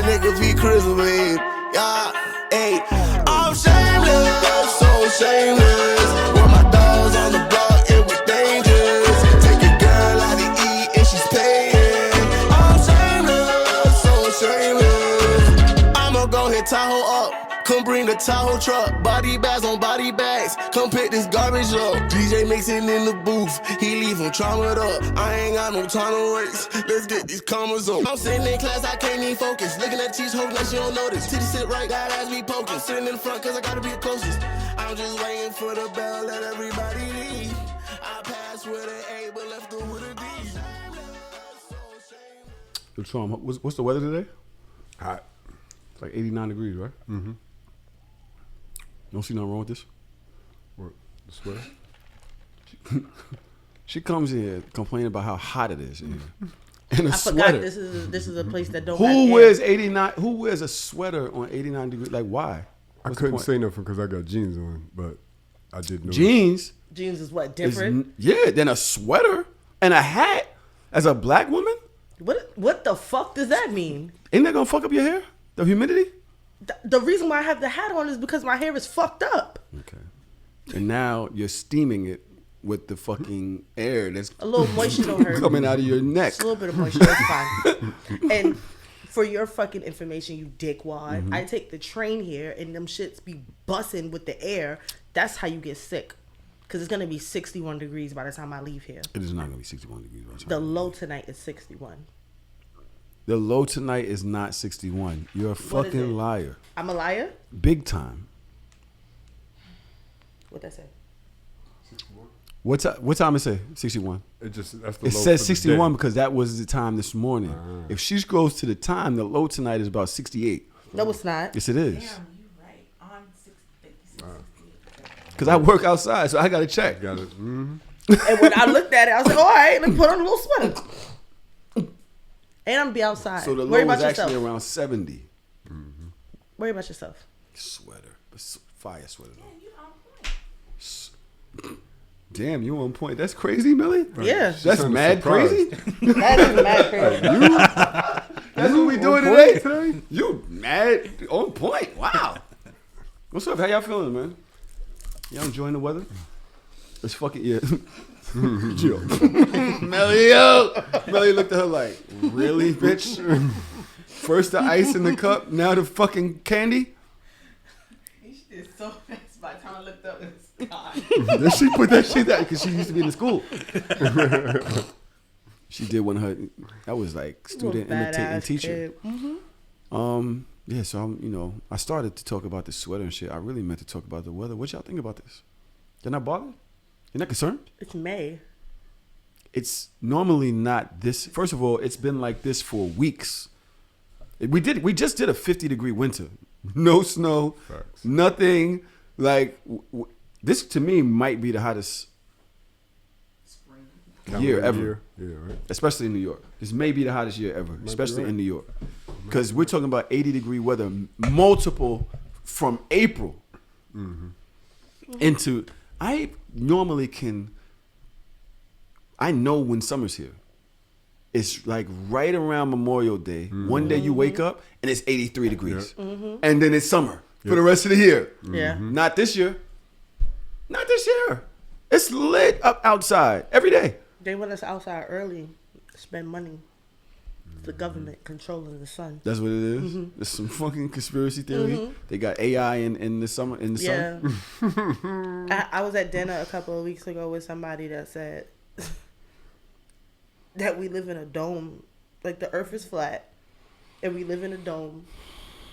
niggas be crystal, babe. Yeah, hey. I'm shameless, so shameless. With my dogs on the block, it was dangerous. Take your girl out to eat and she's paying. I'm shameless, so shameless. I'ma go hit Tahoe up. Come bring the Tahoe truck, body bags on body bags. Come pick this garbage up. DJ mixing in the booth, he leave him traumatized up. I ain't got no time to waste. Let's get these commas up. I'm sitting in class, I can't even focus. Looking at teach, hoping that she don't notice. Titty sit right, got ass be poking. Sitting in the front, cause I gotta be the closest. I'm just waiting for the bell, let everybody leave. I passed with an A, but left her with a D. What's the weather today? Hot. It's like 89 degrees, right? Mm-hmm. You don't see nothing wrong with this? What? The sweater? She comes here complaining about how hot it is in here. In a I sweater. forgot this is a place that don't have Who air. wears 89? Who wears a sweater on 89 degrees? Like, why? I What's the couldn't point? say nothing because I got jeans on, but I did know. Jeans Jeans is what, is different? than a sweater and a hat as a black woman. What the fuck does that mean? Ain't that gonna fuck up your hair? The humidity. The reason why I have the hat on is because my hair is fucked up. Okay. And now you're steaming it with the fucking air that's A little moisture don't hurt. coming out of your neck. Just a little bit of moisture, it's fine. And for your fucking information, you dickwad, I take the train here and them shits be bussing with the air. That's how you get sick. Because it's going to be 61 degrees by the time I leave here. It is not gonna be 61 degrees. By the time The you low leave. tonight is 61. The low tonight is not 61. You're a What is fucking it? liar. I'm a liar? Big time. What that say? What time it say? 61. That's the It low for says the 61 day. because that was the time this morning. If she goes to the time, the low tonight is about 68. No, it's not. Yes, it is. Damn, you right. On 656. Because I work outside, so I got to check. Got it. Mm-hmm. And when I looked at it, I was like, all right, let me put on a little sweater. And I'm going to be outside. So the Worry low about is actually yourself. around 70. Worry about yourself. Sweater. Fire sweater. Yeah, you on point. Damn, you on point. That's crazy, Millie? Yeah. That's sounded mad surprised. crazy? That is mad crazy. That's what we doing today? You mad on point. Wow. What's up? How y'all feeling, man? Y'all enjoying the weather? It's fucking, yeah. Yo. Melly, yo. Melly looked at her like, really, bitch? First the ice in the cup, now the fucking candy? He did so fast by the time I looked up in the sky. Then she put that shit out because she used to be in the school. She did one of her, that was like student imitating teacher. Yeah, so I'm, I started to talk about the sweater and shit. I really meant to talk about the weather. What y'all think about this? You're not bothered? You're not concerned? It's May. It's normally not this. First of all, it's been like this for weeks. We just did a 50-degree winter. No snow, Facts. nothing. Like this to me might be the hottest Spring. year ever, Yeah, right. especially in New York. This may be the hottest year ever, be especially right. in New York, because we're talking about 80-degree weather, multiple from April into. I normally I know when summer's here. It's like right around Memorial Day. One day you wake up and it's 83 degrees. And then it's summer for the rest of the year. Yeah. Not this year. Not this year. It's lit up outside every day. They want us outside early to spend money. The government controlling the sun. That's what it is. It's some fucking conspiracy theory. They got AI in the summer in the sun. Yeah. I was at dinner a couple of weeks ago with somebody that said that we live in a dome. Like the earth is flat and we live in a dome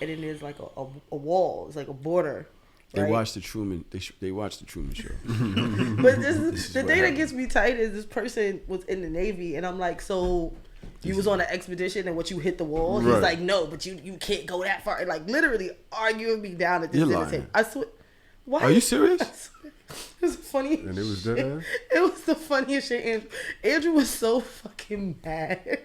and then there's like a wall. It's like a border. They right? watched the Truman. They watched the Truman Show. But the thing that gets me tight is this person was in the Navy and I'm like, so you was on an expedition and what you hit the wall? Right. He's like, no, but you can't go that far. And like literally arguing me down at this You're dinner lying. table. I swear. Why? Are you serious? I swear. It was funny. And it was dead ass? It was the funniest shit. Andrew was so fucking mad.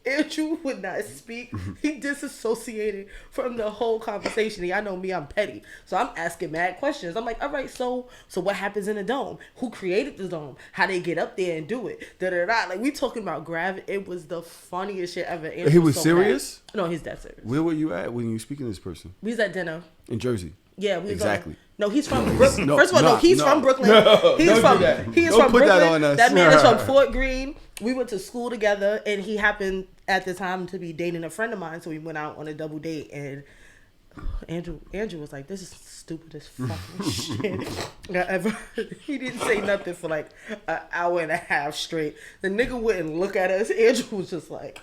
Andrew would not speak. He disassociated from the whole conversation. Y'all know me, I'm petty. So I'm asking mad questions. I'm like, all right, so what happens in the dome? Who created the dome? How they get up there and do it? Da-da-da. Like, we talking about gravity. It was the funniest shit ever. Andrew He was so serious? mad. No, he's that serious. Where were you at when you were speaking to this person? We was at dinner. In Jersey. Yeah, we was Exactly. No, he's from Brooklyn. No, First of all, no, he's no. from Brooklyn. No, he's don't from do that. he is Don't from put that Brooklyn. on us. That man is from Fort Greene. We went to school together, and he happened at the time to be dating a friend of mine. So we went out on a double date, and Andrew was like, "This is the stupidest fucking shit I ever heard." He didn't say nothing for like an hour and a half straight. The nigga wouldn't look at us. Andrew was just like,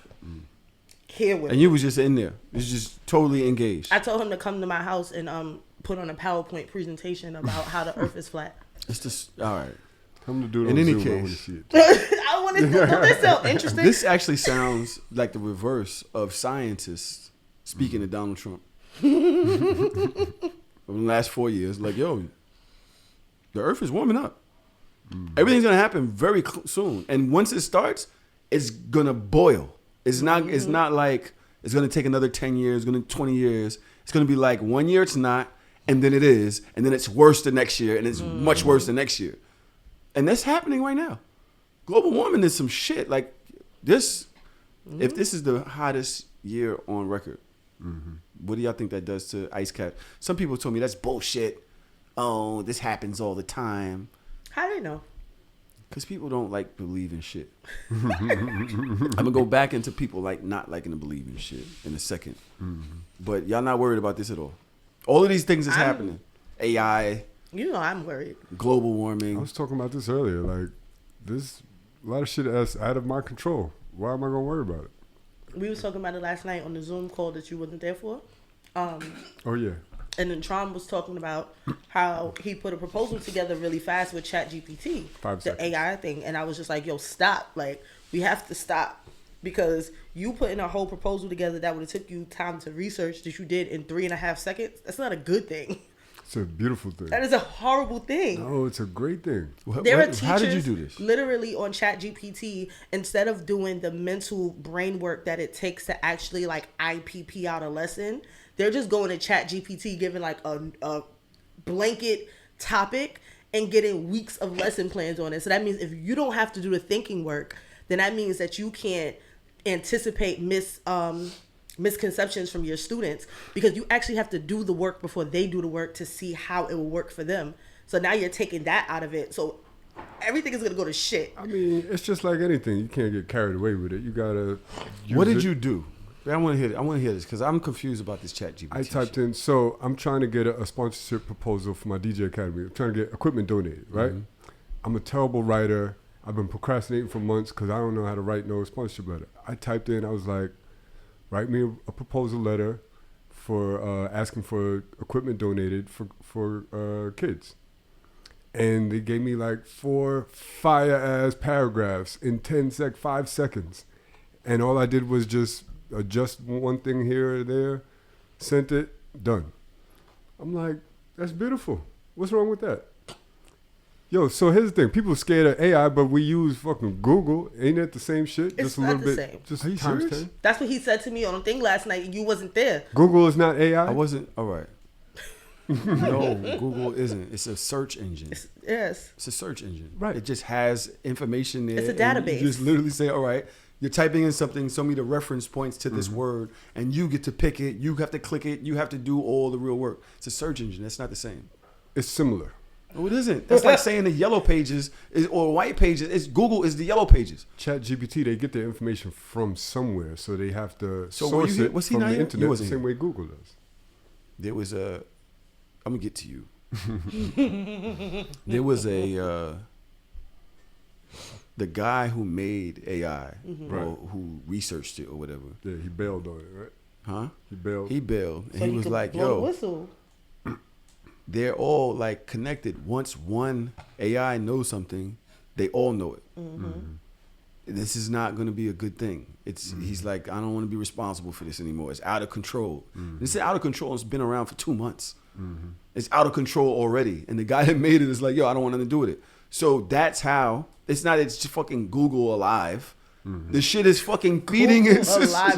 "Here with." And you was just in there. You was just totally engaged. I told him to come to my house and put on a PowerPoint presentation about how the Earth is flat. It's just all right. Come to do it In on any Zoom. I want to case. see it. I want to. Don't that sound interesting? This actually sounds like the reverse of scientists speaking to Donald Trump. Over the last 4 years, like, yo, the Earth is warming up. Everything's gonna happen very soon, and once it starts, it's gonna boil. It's not. It's not like it's gonna take another 10 years, gonna 20 years. It's gonna be like 1 year it's not, and then it is, and then it's worse the next year, and it's much worse the next year. And that's happening right now. Global warming is some shit. Like this, if this is the hottest year on record, what do y'all think that does to ice cap? Some people told me that's bullshit. Oh, this happens all the time. How do they know? Because people don't like believe in shit. I'm gonna go back into people like not liking to believe in shit in a second. But y'all not worried about this at all. All of these things is happening. AI, You know I'm worried. global I warming. was talking about this earlier. Like, there's a lot of shit that's out of my control. Why am I gonna worry about it? We was talking about it last night on the Zoom call that you wasn't there for. Oh yeah. And then Tron was talking about how he put a proposal together really fast with ChatGPT, 5 the seconds. AI thing. And I was just like, yo, stop. Like, we have to stop. Because you putting a whole proposal together that would have took you time to research that you did in 3.5 seconds, that's not a good thing. It's a beautiful thing. That is a horrible thing. No, it's a great thing. There are teachers How did you do this? literally on ChatGPT, instead of doing the mental brain work that it takes to actually like IPP out a lesson, they're just going to ChatGPT, giving like a blanket topic and getting weeks of lesson plans on it. So that means if you don't have to do the thinking work, then that means that you can't anticipate misconceptions from your students, because you actually have to do the work before they do the work to see how it will work for them. So now you're taking that out of it. So everything is going to go to shit. I mean, it's just like anything. You can't get carried away with it. You gotta. What use did it. you do? I want to hear this because I'm confused about this ChatGPT. I typed in, so I'm trying to get a sponsorship proposal for my DJ Academy. I'm trying to get equipment donated, right? I'm a terrible writer. I've been procrastinating for months because I don't know how to write no sponsorship letter. I typed in, I was like, write me a proposal letter for asking for equipment donated for kids. And they gave me like 4 fire-ass paragraphs in 5 seconds. And all I did was just adjust one thing here or there, sent it, done. I'm like, that's beautiful. What's wrong with that? Yo, so here's the thing. People are scared of AI, but we use fucking Google. Ain't that the same shit? It's just a not little the bit. same. Just Are you times serious? 10. That's what he said to me on a thing last night, and you wasn't there. Google is not AI. I wasn't all right. No, Google isn't. It's a search engine. Yes. It's a search engine. Right. It just has information there. It's a and database. You just literally say, all right, you're typing in something, show me the reference points to this word, and you get to pick it. You have to click it. You have to do all the real work. It's a search engine. That's not the same. It's similar. No, it isn't. That's like saying the yellow pages or white pages. It's Google is the yellow pages. ChatGPT, they get their information from somewhere, so they have to So were source you here? it Was he from not the here? You internet the wasn't same here. way Google does. There was a. I'm gonna get to you. There was a. The guy who made AI, or who researched it or whatever, Yeah, he bailed on it, right? huh? He bailed. He bailed and So he you was could like, blow the "Yo, whistle. they're all like connected. Once one AI knows something, they all know it. This is not going to be a good thing. He's like, I don't want to be responsible for this anymore. It's out of control. This is out of control. It's been around for 2 months. It's out of control already. And the guy that made it is like, yo, I don't want nothing to do with it. So that's how it's just fucking Google alive. The shit is fucking feeding itself.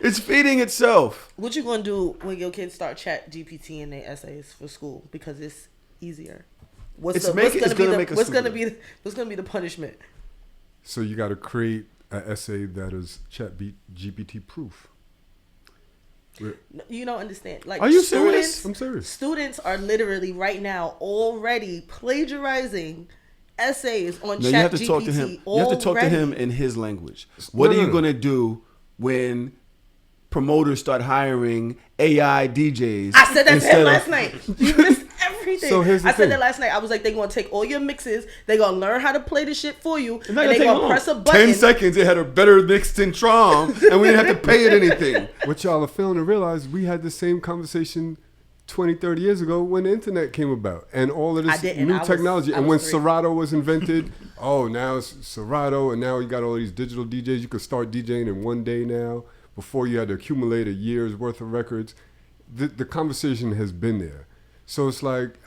It's feeding itself. What you gonna do when your kids start chat GPT in their essays for school because it's easier? What's gonna be the punishment? So you got to create an essay that is chat GPT proof. You don't understand. Like, are you serious? I'm serious. Students are literally right now already plagiarizing essays on No, chat you have to GPT. talk to him. You have to talk to him in his language. What are you gonna do when promoters start hiring AI DJs? I said that to him last night. You missed everything. So here's the I thing. said that last night. I was like, they're gonna take all your mixes, they're gonna learn how to play the shit for you, and they're gonna press a button. 10 seconds, it had a better mix than Tron, and we didn't have to pay it anything. What y'all are failing to realize, we had the same conversation 20, 30 years ago when the internet came about and all of this new technology. And when Serato was invented, now it's Serato, and now you got all these digital DJs. You could start DJing in one day now. Before you had to accumulate a year's worth of records. The conversation has been there. So it's like,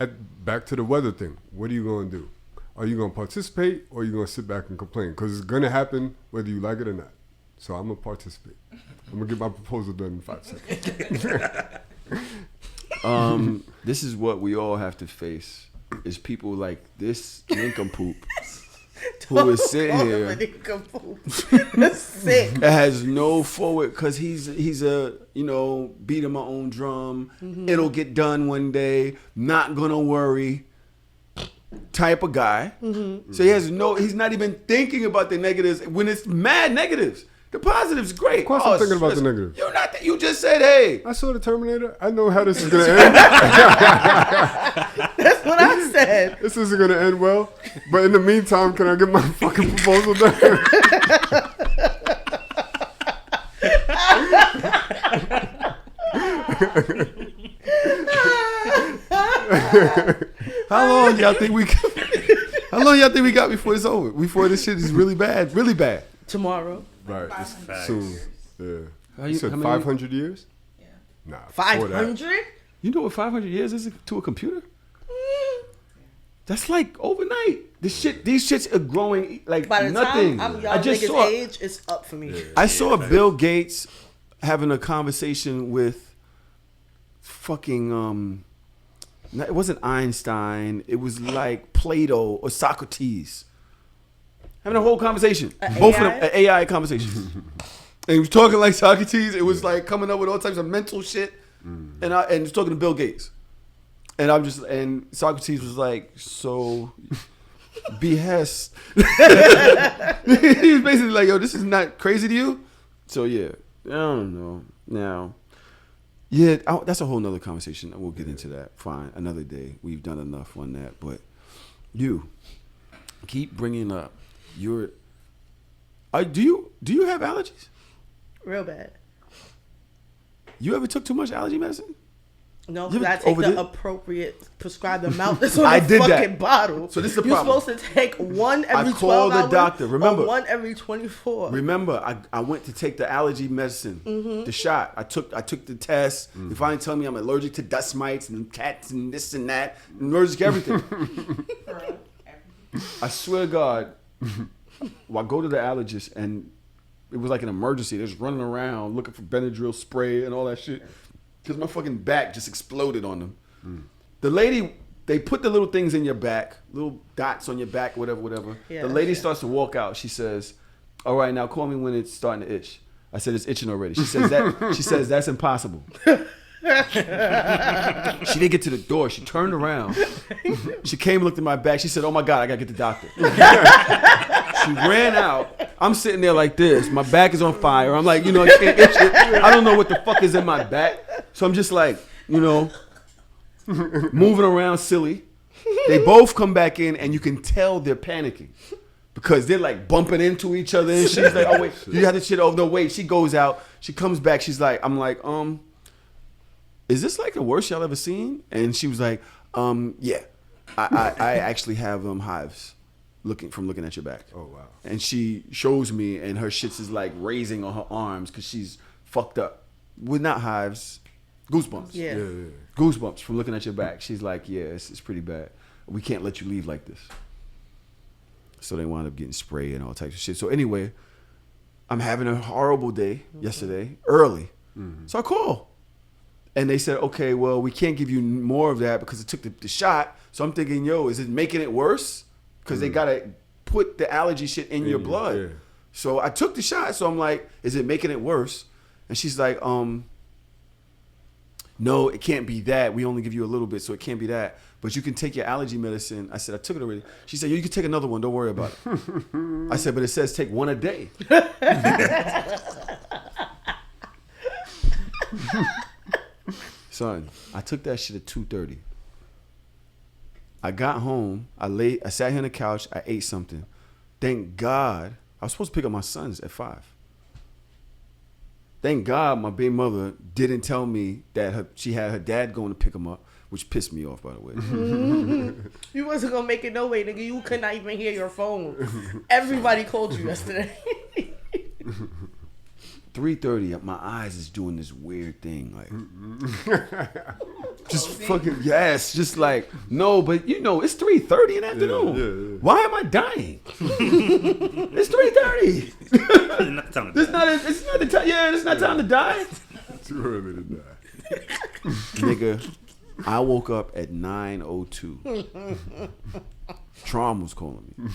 back to the weather thing. What are you going to do? Are you going to participate or are you going to sit back and complain? Because it's going to happen whether you like it or not. So I'm going to participate. I'm going to get my proposal done in 5 seconds. This is what we all have to face, is people like this nincompoop who is sitting here Sick. that has no forward, because he's a beating my own drum. It'll get done one day. Not gonna worry type of guy. So he's not even thinking about the negatives when it's mad negatives. The positives great. Of course I'm thinking about the negatives. You're not. You just said, hey. I saw the Terminator. I know how this is going to end. That's what I said. This isn't going to end well. But in the meantime, can I get my fucking proposal done? How long y'all think we got before it's over? Before this shit is really bad? Really bad. Tomorrow. Right. Soon. Yeah. You said 500 years? Yeah. Nah. 500? You know what 500 years is to a computer? That's like overnight. These shits are growing like by the nothing. time I'm y'all niggas' age, it's up for me. I saw Bill Gates having a conversation with fucking it wasn't Einstein. It was like Plato or Socrates. Having a whole conversation. Both of them, an AI conversation. And he was talking like Socrates. It was like coming up with all types of mental shit. And he was talking to Bill Gates. And Socrates was like, so behest. He was basically like, yo, this is not crazy to you? So yeah, I don't know. Now, yeah, that's a whole nother conversation. We'll get into that. Fine, another day. We've done enough on that. But you keep bringing up your. Do you have allergies? Real bad. You ever took too much allergy medicine? No, because I take the appropriate prescribed amount that's on I the did fucking that. bottle. So this is the You're problem. supposed to take one every 12 hours. I called the doctor. Remember, or one every 24. Remember, I went to take the allergy medicine, the shot. I took the test. They finally tell me I'm allergic to dust mites and cats and this and that. I'm allergic to everything. I swear to God, I go to the allergist and it was like an emergency. They're just running around looking for Benadryl spray and all that shit. Because my fucking back just exploded on them. The lady, they put the little things in your back, little dots on your back, whatever. Yeah, the lady starts to walk out. She says, all right, now call me when it's starting to itch. I said, it's itching already. She says, that's impossible. She didn't get to the door. She turned around. She came and looked at my back. She said, oh my God, I got to get the doctor. She ran out. I'm sitting there like this. My back is on fire. I'm like, I can't itch it. I don't know what the fuck is in my back. So I'm just like, moving around silly. They both come back in and you can tell they're panicking. Because they're like bumping into each other. And she's like, oh wait, you have this shit. Oh no, wait. She goes out. She comes back. She's like, I'm like, is this like the worst y'all ever seen? And she was like, yeah. I actually have hives looking at your back. Oh wow. And she shows me and her shits is like raising on her arms because she's fucked up. With not hives, goosebumps. Yeah. Goosebumps from looking at your back. She's like, yeah, it's pretty bad. We can't let you leave like this. So they wound up getting sprayed and all types of shit. So anyway, I'm having a horrible day yesterday, early. So I call. And they said, okay, well, we can't give you more of that because it took the shot. So I'm thinking, yo, is it making it worse? Because they got to put the allergy shit in your blood. Yeah. So I took the shot. So I'm like, is it making it worse? And she's like, no, it can't be that. We only give you a little bit, so it can't be that. But you can take your allergy medicine. I said, I took it already. She said, you can take another one. Don't worry about it. I said, but it says take one a day. Son, I took that shit at 2:30. I got home. I sat here on the couch. I ate something. Thank God. I was supposed to pick up my sons at 5. Thank God my baby mother didn't tell me that she had her dad going to pick him up, which pissed me off, by the way. You wasn't gonna make it no way, nigga. You could not even hear your phone. Everybody called you yesterday. 3:30, my eyes is doing this weird thing, like just fucking yes, just like no, but you know it's 3:30 in the afternoon. Yeah. Why am I dying? It's 3:30. Not the time to It's not the time. Yeah, it's not time to die, Too early to die. nigga. I woke up at 9:02. Trom was calling me.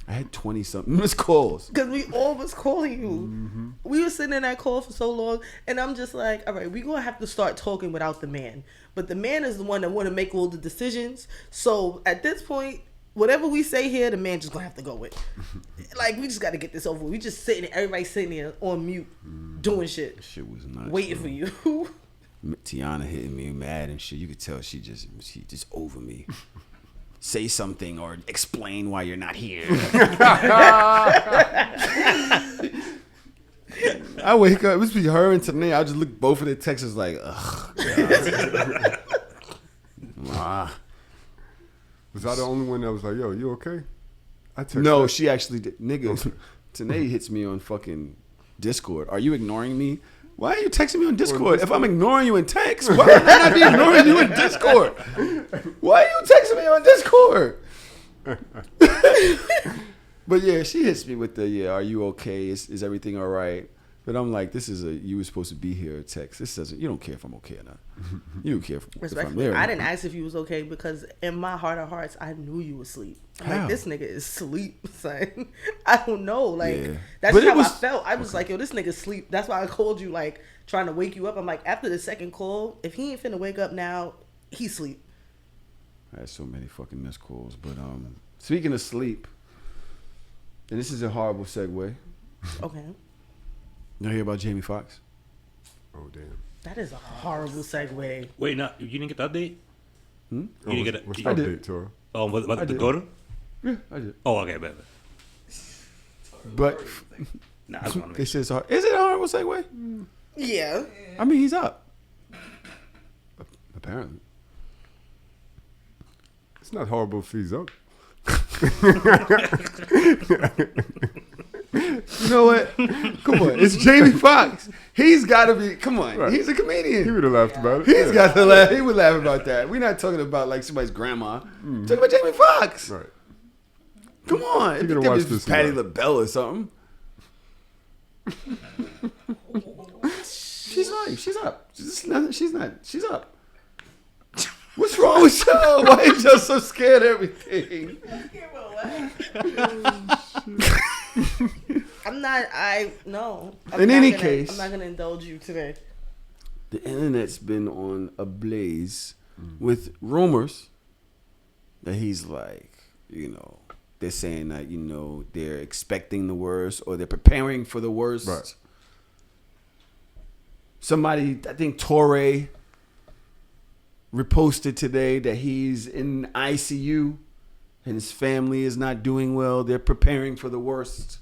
I had 20-something missed calls. Because we all was calling you. We were sitting in that call for so long, and I'm just like, all right, we're going to have to start talking without the man. But the man is the one that want to make all the decisions. So at this point, whatever we say here, the man just going to have to go with. Like, we just got to get this over with. We just sitting, everybody sitting there on mute, doing shit, Shit was nuts. waiting for you. Tiana hitting me mad and shit. You could tell she just over me. Say something or explain why you're not here. I wake up, it was between her and Tanae. I just look both of their texts like, ugh. Was I the only one that was like, yo, you okay? I texted No, her. she actually did. Nigga, Tanae hits me on fucking Discord. Are you ignoring me? Why are you texting me on Discord? If I'm ignoring you in text, why would I not be ignoring you in Discord? Why are you texting me on Discord? But yeah, she hits me with the, are you okay? Is everything all right? But I'm like, this is you were supposed to be here text. This doesn't, you don't care if I'm okay or not. You don't care if I'm Respectfully, there. I didn't ask if you was okay because in my heart of hearts, I knew you was asleep. I'm like, How? this nigga is asleep, son. I don't know. Like, Yeah. that's But it how was- I felt. I was like, yo, this nigga sleep. That's why I called you, like, trying to wake you up. I'm like, after the second call, if he ain't finna wake up now, he sleep. I had so many fucking missed calls. But speaking of sleep, and this is a horrible segue. Okay. You hear about Jamie Foxx? Oh, damn. That is a horrible segue. Wait, no, you didn't get the update? Hmm? You didn't get it? What's you- the I did. update, Tora? Oh, what I the did. Dakota? Yeah, I did. Oh, okay, bet. But Nah, I just want to they make said it's hard. Is it a horrible segue? Yeah. I mean, he's up. Apparently. It's not horrible if he's up. You know what? Come on. It's Jamie Foxx. He's got to be. Come on. Right. He's a comedian. He would have laughed about it. He's got to laugh. He would laugh about that. We're not talking about like somebody's grandma. Talking about Jamie Foxx. Right. Come on. You're If gonna you watch think this it's Patti live. LaBelle or something. She's like, she's up. She's up. What's wrong with y'all? Why are you so scared of everything? I'm not, no. In any case- I'm not going to indulge you today. The internet's been on a blaze with rumors that he's like, they're saying that, they're expecting the worst or they're preparing for the worst. Right. Somebody, I think Torre reposted today that he's in ICU and his family is not doing well. They're preparing for the worst.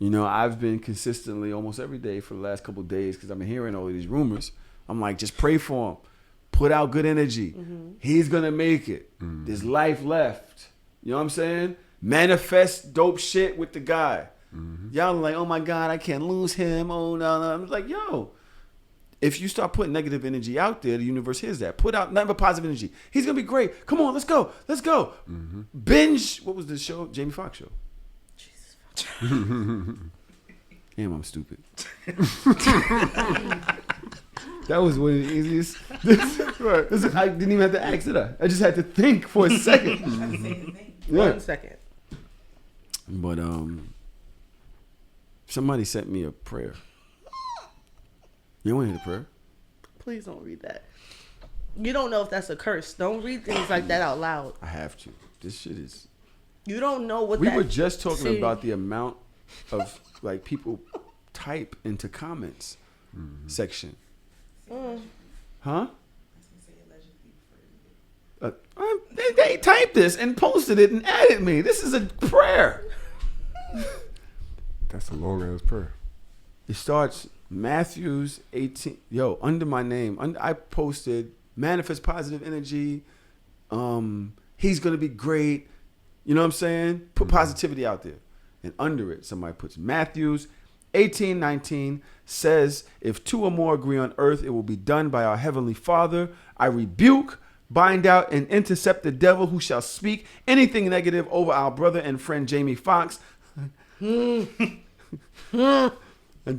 I've been consistently almost every day for the last couple of days because I've been hearing all of these rumors. I'm like, just pray for him. Put out good energy. He's going to make it. There's life left. You know what I'm saying? Manifest dope shit with the guy. Y'all are like, oh my God, I can't lose him. Oh no. I'm like, yo, if you start putting negative energy out there, the universe hears that. Put out nothing but positive energy. He's gonna be great. Come on, let's go. Let's go. Binge. What was the show? Jamie Foxx show. Damn, I'm stupid. That was one of the easiest. I didn't even have to ask it. I just had to think for a second. Yeah. 1 second. But somebody sent me a prayer. You don't want to hear the prayer? Please don't read that. You don't know if that's a curse. Don't read things like that out loud. I have to. This shit is. You don't know what We that were just talking See, about the amount of like people type into comments section. Huh? They typed this and posted it and added me. This is a prayer. That's a long ass prayer. It starts Matthews 18. Yo, under my name, I posted manifest positive energy. He's gonna be great. You know what I'm saying? Put positivity out there. And under it, somebody puts Matthews 18:19 says, if two or more agree on earth, it will be done by our heavenly Father. I rebuke, bind out, and intercept the devil who shall speak anything negative over our brother and friend Jamie Foxx. And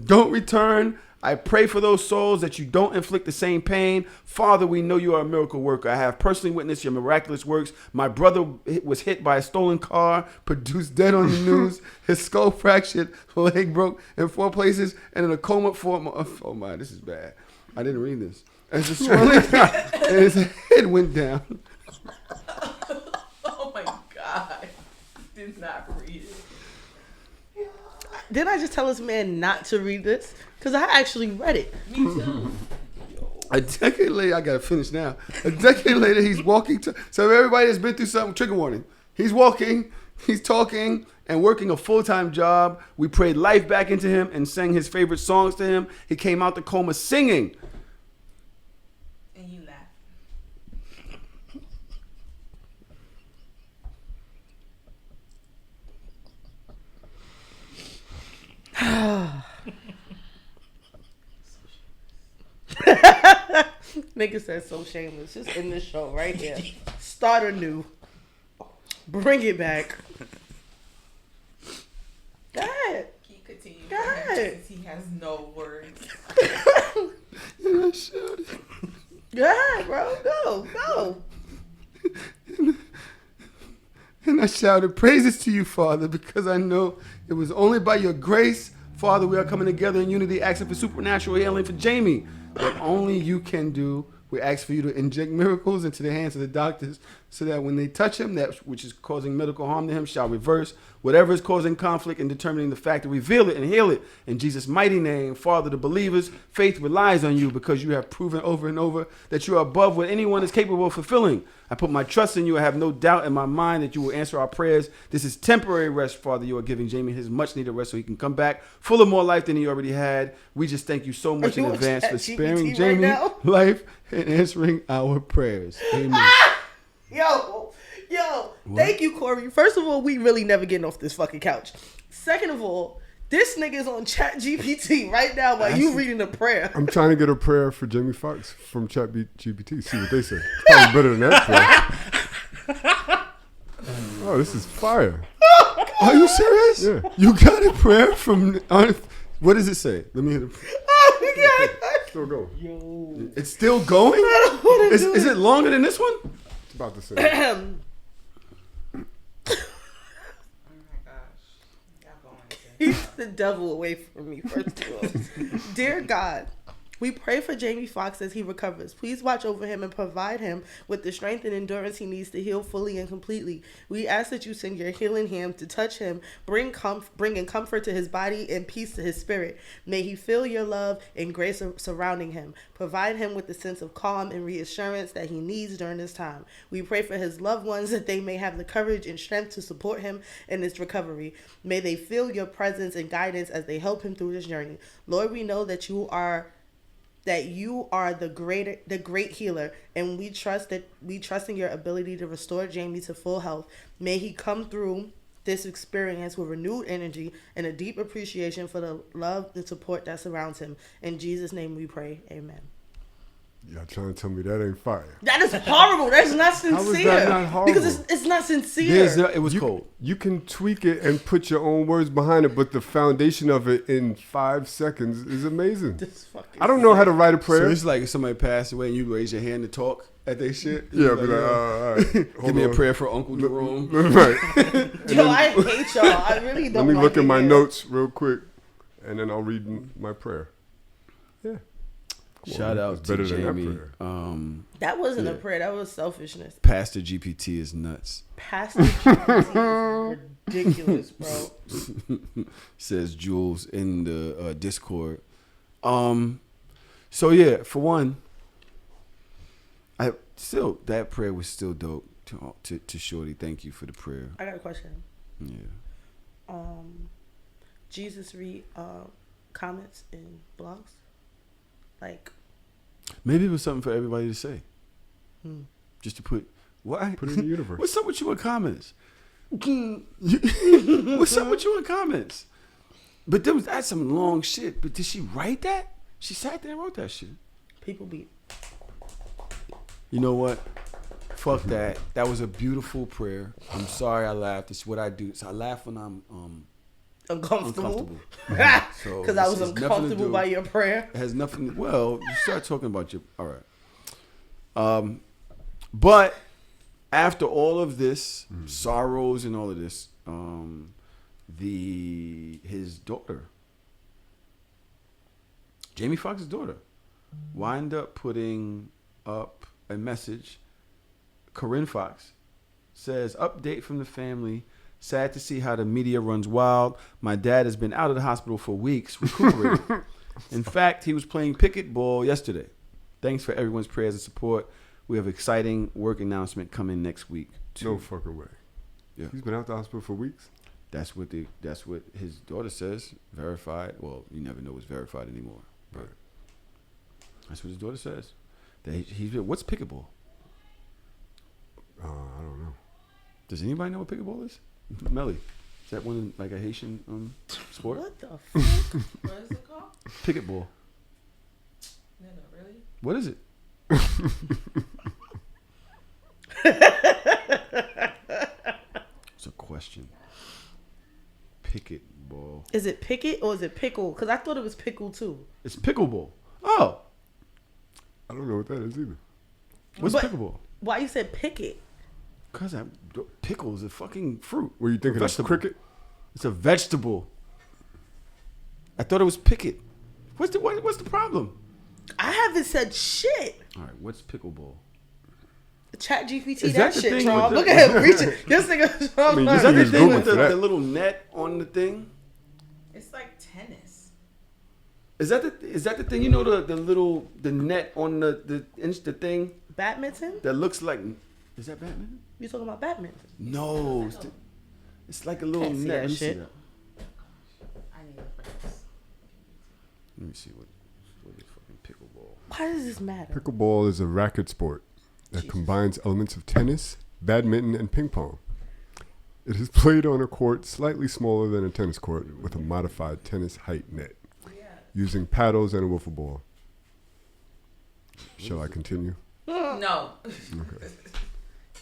don't return. I pray for those souls that you don't inflict the same pain. Father, we know you are a miracle worker. I have personally witnessed your miraculous works. My brother was hit by a stolen car, produced dead on the news. His skull fractured, leg broke in 4 places, and in a coma for oh my, this is bad. I didn't read this. As the swelling and his head went down. Oh my God. Did not read it. Didn't I just tell this man not to read this? Because I actually read it. Me too. A decade later, I gotta finish now. A decade later, he's walking to. So everybody that's been through something, trigger warning. He's walking, he's talking, and working a full-time job. We prayed life back into him and sang his favorite songs to him. He came out the coma singing. And you laugh. Nigga said so shameless. Just end this show right here. Start anew. Bring it back. Go ahead. Keep continuing. Go ahead. Since he has no words. And I shouted. Go ahead, bro. Go. And I shouted, praises to you, Father, because I know it was only by your grace, Father, we are coming together in unity, asking for supernatural healing for Jamie. What only you can do. We ask for you to inject miracles into the hands of the doctors so that when they touch him, that which is causing medical harm to him shall reverse. Whatever is causing conflict and determining the fact, to reveal it and heal it. In Jesus' mighty name, Father, the believers' faith relies on you because you have proven over and over that you are above what anyone is capable of fulfilling. I put my trust in you. I have no doubt in my mind that you will answer our prayers. This is temporary rest, Father. You are giving Jamie his much needed rest so he can come back full of more life than he already had. We just thank you so much in advance for sparing Jamie life and answering our prayers. Amen. Yo, thank you, Corey. First of all, we really never getting off this fucking couch. Second of all, this nigga is on Chat GPT right now while you reading a prayer. I'm trying to get a prayer for Jamie Foxx from Chat GPT. See what they say. It's probably better than that prayer. Oh, this is fire. Are you serious? Yeah. You got a prayer from... what does it say? Let me hear the prayer. Oh my God. Still go. It's still going? Is it longer than this one? It's about the same. Keep the devil away from me, first of all. Dear God, we pray for Jamie Foxx as he recovers. Please watch over him and provide him with the strength and endurance he needs to heal fully and completely. We ask that you send your healing hand to touch him, bring in comfort to his body and peace to his spirit. May he feel your love and grace surrounding him. Provide him with the sense of calm and reassurance that he needs during this time. We pray for his loved ones that they may have the courage and strength to support him in his recovery. May they feel your presence and guidance as they help him through this journey. Lord, we know that you are the great healer, and we trust in your ability to restore Jamie to full health. May he come through this experience with renewed energy and a deep appreciation for the love and support that surrounds him. In Jesus' name we pray. Amen. Y'all trying to tell me that ain't fire? That is horrible. That's not sincere. How is that not horrible? Because it's not sincere. It was cold. You can tweak it and put your own words behind it, but the foundation of it in 5 seconds is amazing. I don't know how to write a prayer. So it's like if somebody passed away and you raise your hand to talk at their shit. Yeah, be like, all right. Give me a prayer for Uncle Jerome. Right. Yo, I hate y'all. I really don't. Let me like look at it my here. notes real quick, and then I'll read my prayer. Yeah. Shout out It's to better than that Jamie. prayer. That wasn't Yeah. a prayer. That was selfishness. Pastor GPT is nuts. Pastor GPT is ridiculous, bro. Says Jules in the Discord. So yeah, for one, that prayer was still dope. To Shorty, thank you for the prayer. I got a question. Yeah. Jesus read comments in blogs? Like, Maybe it was something for everybody to say. Just to put why? Put it in the universe. What's up with you in comments? What's up with you in comments? But that's some long shit. But did she write that? She sat there and wrote that shit. people be You know what? Fuck that. That was a beautiful prayer. I'm sorry I laughed. It's what I do. So I laugh when I'm uncomfortable. So Because I was this has nothing to uncomfortable do- by your prayer. It has nothing. Well, you start talking about your. All right. But after all of this sorrows and all of this, his daughter, Jamie Foxx's daughter, wind up putting up a message. Corinne Foxx says, "Update from the family. Sad to see how the media runs wild. My dad has been out of the hospital for weeks, recuperating. In fact, he was playing picket ball yesterday. Thanks for everyone's prayers and support. We have an exciting work announcement coming next week, too." No fucking way. Yeah. He's been out the hospital for weeks. That's what his daughter says. Verified. Well, you never know what's verified anymore. But that's what his daughter says. That he's what's picket ball? I don't know. Does anybody know what picket ball is? Melly, is that one like a Haitian sport? What the fuck? What is it called? Picket ball. No, really? What is it? It's a question. Picket ball. Is it picket or is it pickle? Because I thought it was pickle too. It's pickleball. Oh, I don't know what that is either. what's But- pickleball? Why you said picket? Because pickle is a fucking fruit. Were you thinking of Vegetable. cricket? It's a vegetable. I thought it was picket. What's the problem? I haven't said shit. All right, what's pickleball? Chat GPT Is that that the shit, thing Trump. with Look the- at him reaching. This nigga. mean, Is that you the use thing Google with for that. the little net on the thing? It's like tennis. Is that the thing? You know the net on the thing Badminton? that looks like, is that Batman? You talking about badminton? No, it's like a little Can't see net. that Let me see shit. that. I need a friend. Let me see what is fucking pickleball. Why does this matter? Pickleball is a racket sport that combines elements of tennis, badminton, and ping pong. It is played on a court slightly smaller than a tennis court with a modified tennis height net, using paddles and a wiffle ball. Shall I continue? No.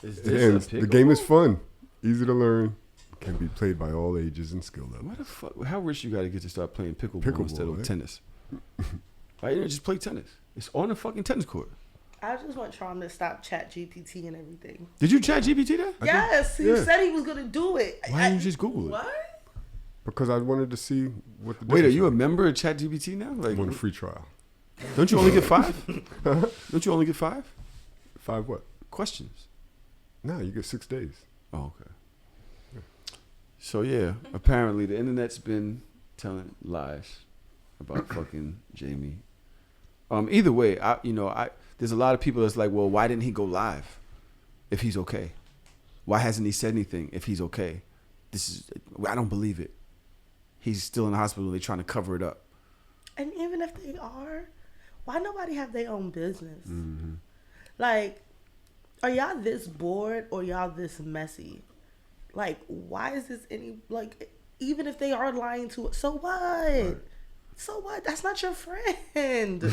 Is It this ends. a The game is pickleball? fun, easy to learn, can be played by all ages and skill levels. Why the fuck? How rich you got to get to start playing pickleball, Pickleball, instead of right? tennis? Why you don't just play tennis? It's on the fucking tennis court. I just want Tron to stop chat GPT and everything. Did you chat GPT that? Yes, he yeah. said he was gonna do it. Why didn't you just Google it? What? Because I wanted to see what the Wait, are difference you a was. member of Chat GPT now? I Like, want a free trial. don't you only get 5? Don't you only get 5 5 what? questions? No, you get 6 days. Oh, okay. So yeah, apparently the internet's been telling lies about fucking Jamie. Either way, there's a lot of people that's like, well, why didn't he go live if he's okay? Why hasn't he said anything if he's okay? I don't believe it. He's still in the hospital and they're trying to cover it up. And even if they are, why nobody have their own business? Like, are y'all this bored or y'all this messy? Like, why is this any like? Even if they are lying to it, so what? So what? That's not your friend.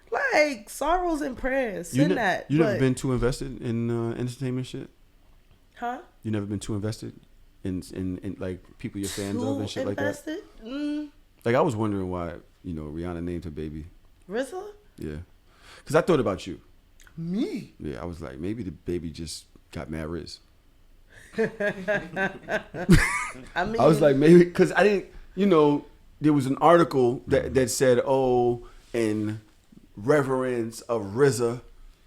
Like, sorrows and prayers. Send that. You never been too invested in entertainment shit? Huh? You never been too invested in like people you're fans of and shit like that? Like, I was wondering why, Rihanna named her baby. RZA? Yeah. Because I thought about you. Me? Yeah, I was like, maybe the baby just got mad Riz. I mean, I was like, maybe, because I didn't, there was an article that said, oh, in reverence of RZA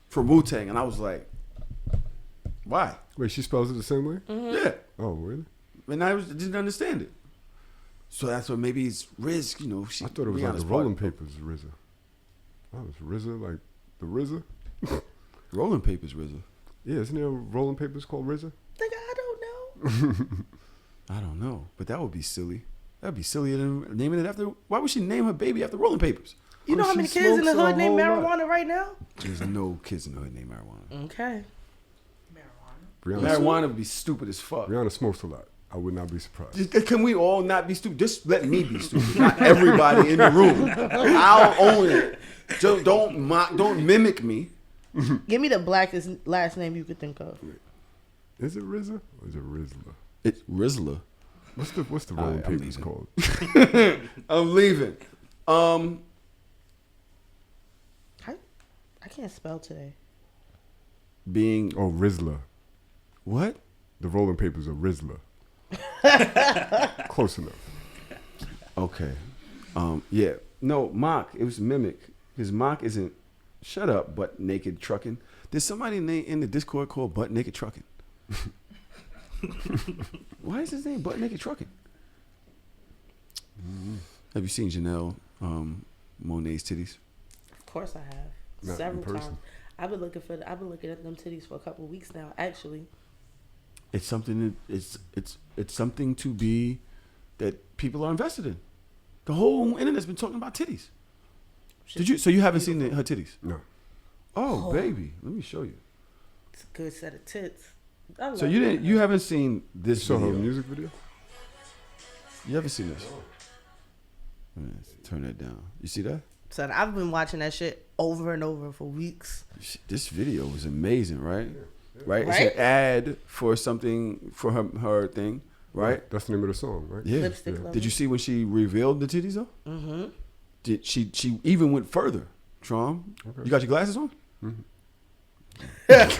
for Wu-Tang. And I was like, why? Wait, she spells it the same way? Yeah. Oh, really? And I didn't understand it. So that's what maybe it's Riz, I thought it was like the Rolling Papers RZA. Oh, it's RZA, like the RZA? Rolling Papers RZA. Yeah, isn't there a Rolling Papers called RZA? Nigga, I don't know. I don't know, but that would be silly. That'd be sillier than naming it after. Why would she name her baby after Rolling Papers? You know how many kids in the hood named marijuana right now? There's no kids in the hood named marijuana. Okay. Marijuana would be stupid as fuck. Rihanna smokes a lot. I would not be surprised. Can we all not be stupid? Just let me be stupid. Not everybody in the room. I'll own it. Don't mimic me. Give me the blackest last name you could think of. Is it RZA or is it Rizla? It's Rizla. What's the Rolling Papers called? I'm leaving. I can't spell today. Being Oh, Rizla. what? The Rolling Papers are Rizla. Close enough. Okay. Yeah. No, Mock. It was Mimic. Because Mock isn't shut up, Butt Naked Trucking. There's somebody in the Discord called Butt Naked Trucking. Why is his name Butt Naked Trucking? Have you seen Janelle Monae's titties? Of course I have. Not Several in person. times. I've been looking at them titties for a couple of weeks now, actually. It's something. It's something to be that people are invested in. The whole internet's been talking about titties. Did you? So you haven't seen her titties? No. Oh, baby, let me show you. It's a good set of tits. I love So you didn't? it. You haven't seen this So her video? music video? You haven't seen this? Turn that down. You see that? Son, I've been watching that shit over and over for weeks. This video was amazing, right? Right? It's Right? an ad for something for her thing, right? That's the name of the song, right? Yeah. Lipstick Lover. Did you see when she revealed the titties though? Mm-hmm. Did she even went further? Trom, Okay. you got your glasses on? Mhm. Right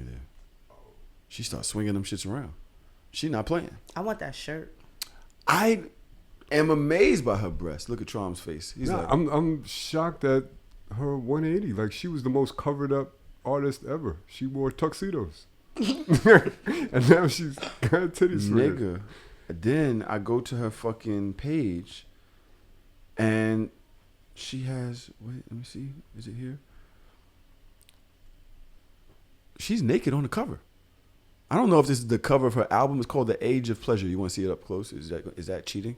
there. She starts swinging them shits around. She not playing. I want that shirt. I am amazed by her breasts. Look at Trom's face. He's Nah, like, I'm shocked at her 180. Like, she was the most covered up artist ever. She wore tuxedos. And now she's got titties swinging. nigga. Then I go to her fucking page, and she has. Wait, let me see. Is it here? She's naked on the cover. I don't know if this is the cover of her album. It's called The Age of Pleasure. You want to see it up close? Is that cheating?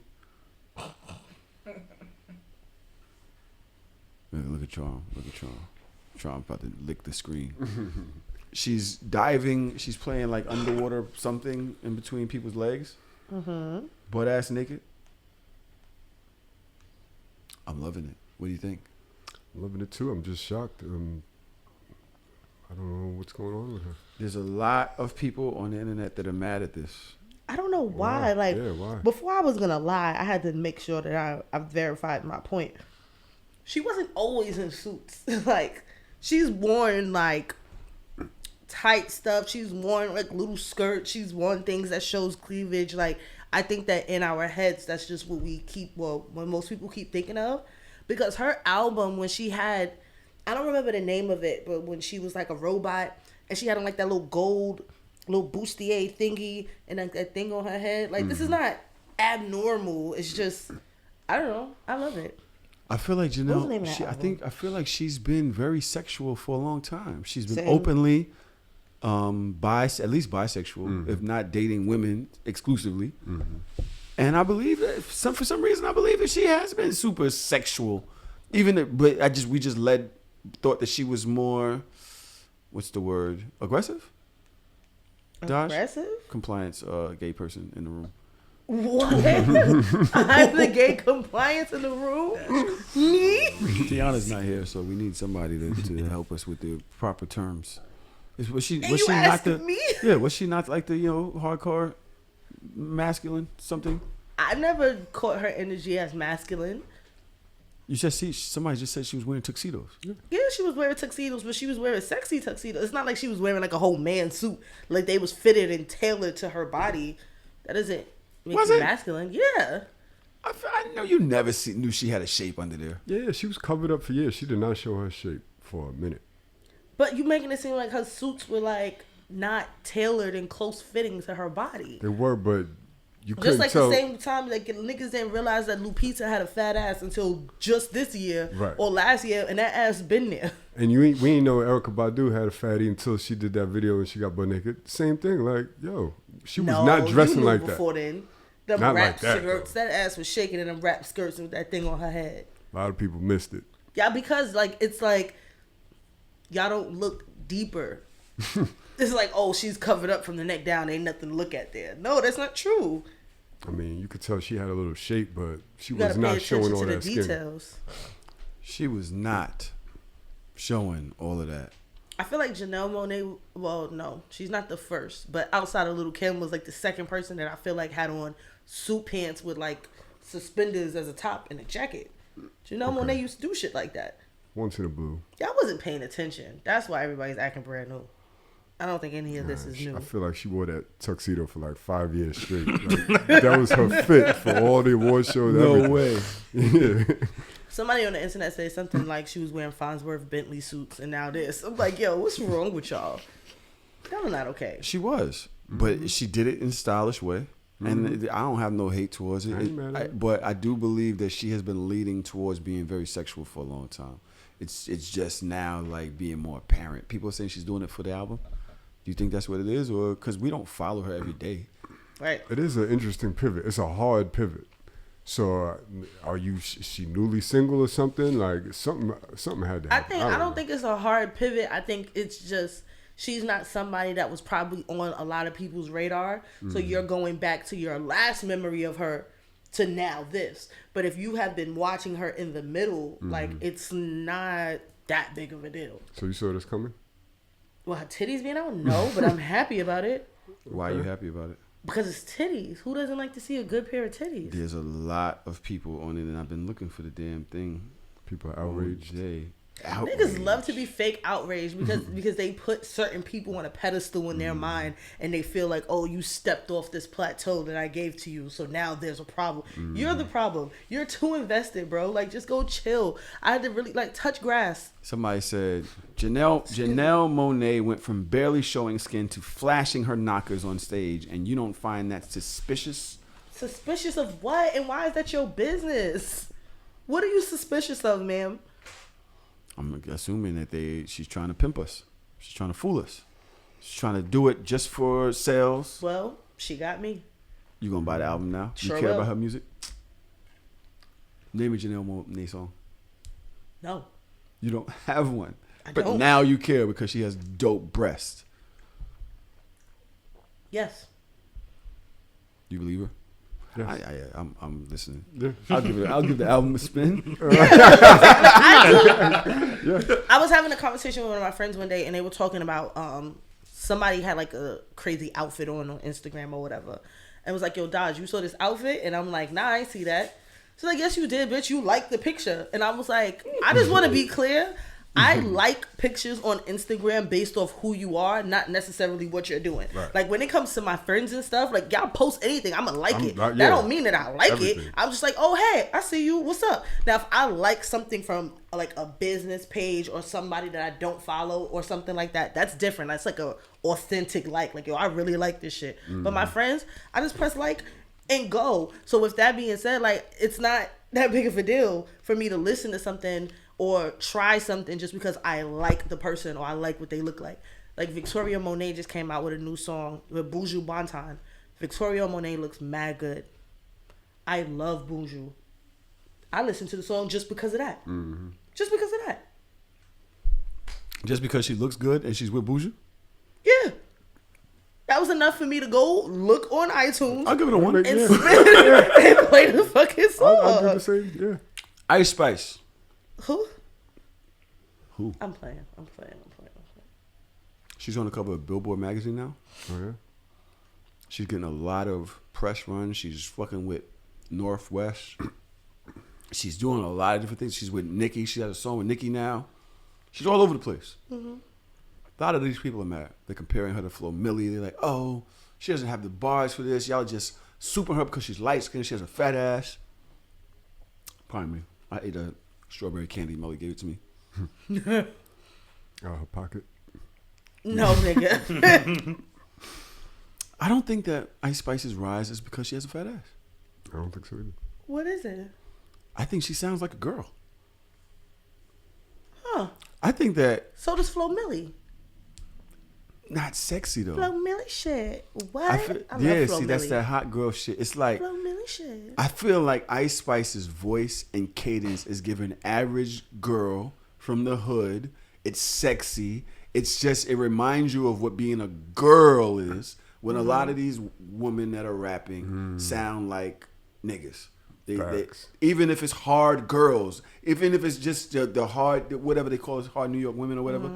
Look at Trom. Look at Trom. Trom's about to lick the screen. She's diving. She's playing like underwater something in between people's legs. Mm-hmm. Butt ass naked. I'm loving it. What do you think? Loving it too. I'm just shocked. I don't know what's going on with her. There's a lot of people on the internet that are mad at this. I don't know why. Why? Like, Yeah, why? before I was gonna lie, I had to make sure that I verified my point. She wasn't always in suits. Like, she's worn like tight stuff. She's worn like little skirts. She's worn things that shows cleavage. Like, I think that in our heads, that's just what we keep. Well, when most people keep thinking of, because her album, when she had, I don't remember the name of it, but when she was like a robot and she had like that little gold, little bustier thingy and like that thing on her head. Like, this is not abnormal. It's just, I don't know. I love it. I feel like What's the name Janelle. of that I feel like she's been very sexual for a long time. She's been Same. openly, at least bisexual, if not dating women exclusively. And I believe that for some reason I believe that she has been super sexual. But we just thought that she was more, what's the word? Aggressive? Dodge? Aggressive? Compliance, gay person in the room. What? I'm the gay compliance in the room? Me? Tiana's not here, so we need somebody to help us with the proper terms. Was she And not you the asking me? Yeah, was she not like the hardcore masculine something? I never caught her energy as masculine. You just somebody just said she was wearing tuxedos. Yeah, she was wearing tuxedos, but she was wearing sexy tuxedos. It's not like she was wearing like a whole man suit, like they was fitted and tailored to her body. That doesn't make Was you it? masculine. Yeah. I know you never knew she had a shape under there. Yeah, she was covered up for years. She did not show her shape for a minute. But you making it seem like her suits were like not tailored and close fitting to her body. They were, but you Just couldn't like tell. the same time, like niggas didn't realize that Lupita had a fat ass until just this year Right. or last year, and that ass been there. And we ain't know Erykah Badu had a fatty until she did that video and she got butt naked. Same thing, like, yo, she was not dressing you knew like that. before then. Them Not wrap like that, skirts, that ass was shaking in them wrap skirts with that thing on her head. A lot of people missed it. Yeah, because like it's like y'all don't look deeper. It's like, oh, she's covered up from the neck down. Ain't nothing to look at there. No, that's not true. I mean, you could tell she had a little shape, but she You was gotta pay not attention showing to all the that skin. details. She was not showing all of that. I feel like Janelle Monae, well, no, she's not the first, but outside of Little Kim was like the second person that I feel like had on suit pants with like suspenders as a top and a jacket. Janelle Monae used to do shit like that. Once in a blue. Y'all wasn't paying attention. That's why everybody's acting brand new. I don't think any of this is new. I feel like she wore that tuxedo for like 5 years straight. Like, that was her fit for all the award shows. No everything. way. Yeah. Somebody on the internet said something like she was wearing Farnsworth Bentley suits and now this. I'm like, yo, what's wrong with y'all? Y'all are not okay. She was, but she did it in a stylish way. And I don't have no hate towards it. I ain't mad at it. But I do believe that she has been leading towards being very sexual for a long time. It's just now like being more apparent. People are saying she's doing it for the album. Do you think that's what it is, or because we don't follow her every day? Right. It is an interesting pivot. It's a hard pivot. So, are you she newly single or something? Like something had to happen. I don't think it's a hard pivot. I think it's just she's not somebody that was probably on a lot of people's radar. So you're going back to your last memory of her to now this. But if you have been watching her in the middle, like it's not that big of a deal. So you saw this coming? Well, her titties being out? No, but I'm happy about it. Why are you happy about it? Because it's titties. Who doesn't like to see a good pair of titties? There's a lot of people on it, and I've been looking for the damn thing. People are outraged. Niggas love to be fake outraged because they put certain people on a pedestal in their mind and they feel like, oh, you stepped off this plateau that I gave to you, so now there's a problem. You're the problem. You're too invested, bro. Like, just go chill. I had to really like touch grass. Somebody said Janelle Monae went from barely showing skin to flashing her knockers on stage, and you don't find that suspicious? Suspicious of what? And why is that your business? What are you suspicious of, ma'am? I'm assuming that she's trying to pimp us. She's trying to fool us. She's trying to do it just for sales. Well, she got me. You gonna buy the album now? Sure You care will. about her music? Name a Janelle Monae song. No. You don't have one. But don't. now you care because she has dope breasts. Yes. You believe her? Yes. I'm listening. Yeah. I'll give the album a spin. I was having a conversation with one of my friends one day, and they were talking about somebody had like a crazy outfit on Instagram or whatever, and was like, "Yo, Dodge, you saw this outfit?" And I'm like, "Nah, I ain't see that." She's like, "Yes, you did, bitch. You liked the picture." And I was like, "I just want to be clear. I like pictures on Instagram based off who you are, not necessarily what you're doing. Right. Like when it comes to my friends and stuff, like y'all post anything, I'ma like it. yeah. That don't mean that I like Everything. it. I'm just like, oh hey, I see you. What's up? Now if I like something from like a business page or somebody that I don't follow or something like that, that's different. That's like a authentic like yo, I really like this shit. But my friends, I just press like and go. So with that being said, like it's not that big of a deal for me to listen to something or try something just because I like the person or I like what they look like. Like Victoria Monet just came out with a new song with Buju Banton. Victoria Monet looks mad good. I love Buju. I listened to the song just because of that. Just because of that. Just because she looks good and she's with Buju? Yeah. That was enough for me to go look on iTunes I'll give it a 1. and Yeah. spin and play the fucking song. I'll do the same. Yeah. Ice Spice. Who? Who? I'm playing. I'm playing. She's on the cover of Billboard magazine now. Oh yeah. She's getting a lot of press run. She's fucking with Northwest. She's doing a lot of different things. She's with Nicki. She has a song with Nicki now. She's all over the place. Mm-hmm. A lot of these people are mad. They're comparing her to Flo Milli. They're like, oh, she doesn't have the bars for this. Y'all just souping her because she's light skinned. She has a fat ass. Pardon me. I ate a strawberry candy. Melly gave it to me. Out her pocket. No, nigga. I don't think that Ice Spice's rise is because she has a fat ass. I don't think so either. What is it? I think she sounds like a girl. Huh. I think that So does Flo Milli. not sexy though. Flo Milli shit. What? I I feel, love yeah, Flo see, that's Milli. that hot girl shit. It's like Flo Milli shit. I feel like Ice Spice's voice and cadence is giving average girl from the hood. It's sexy. It's just it reminds you of what being a girl is. When a lot of these women that are rapping sound like niggas. They, even if it's hard girls, even if it's just the hard, whatever they call it, hard New York women or whatever,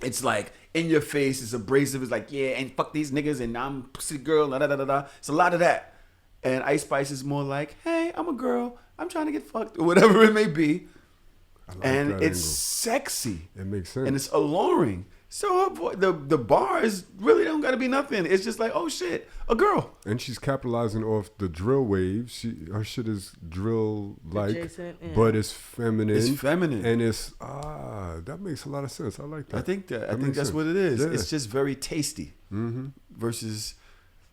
it's like in your face, it's abrasive, it's like, yeah, and fuck these niggas, and I'm pussy girl, da da da da. It's a lot of that. And Ice Spice is more like, hey, I'm a girl, I'm trying to get fucked, or whatever it may be. I like And that it's angle. sexy. It makes sense. And it's alluring. So her the bars really don't gotta be nothing. It's just like, oh shit, a girl. And she's capitalizing off the drill wave. Her shit is drill like, Adjacent, yeah. but it's feminine. It's feminine. and it's that makes a lot of sense. I like that. I think makes that's sense. what it is. Yeah. It's just very tasty. Versus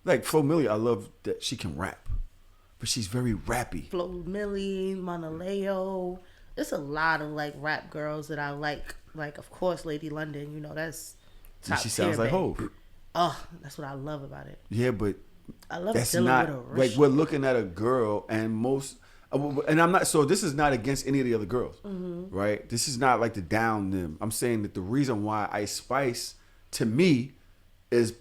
like Flo Milli, I love that she can rap. But she's very rappy. Flo Milli, Monaleo. There's a lot of like rap girls that I like. Like, of course, Lady London. You know, that's And top she sounds tier, like babe. Hov. Oh, that's what I love about it. Yeah, but I love that's dealing not with a like rich. we're looking at a girl and most and I'm not so this is not against any of the other girls, right? This is not like to down them. I'm saying that the reason why Ice Spice to me is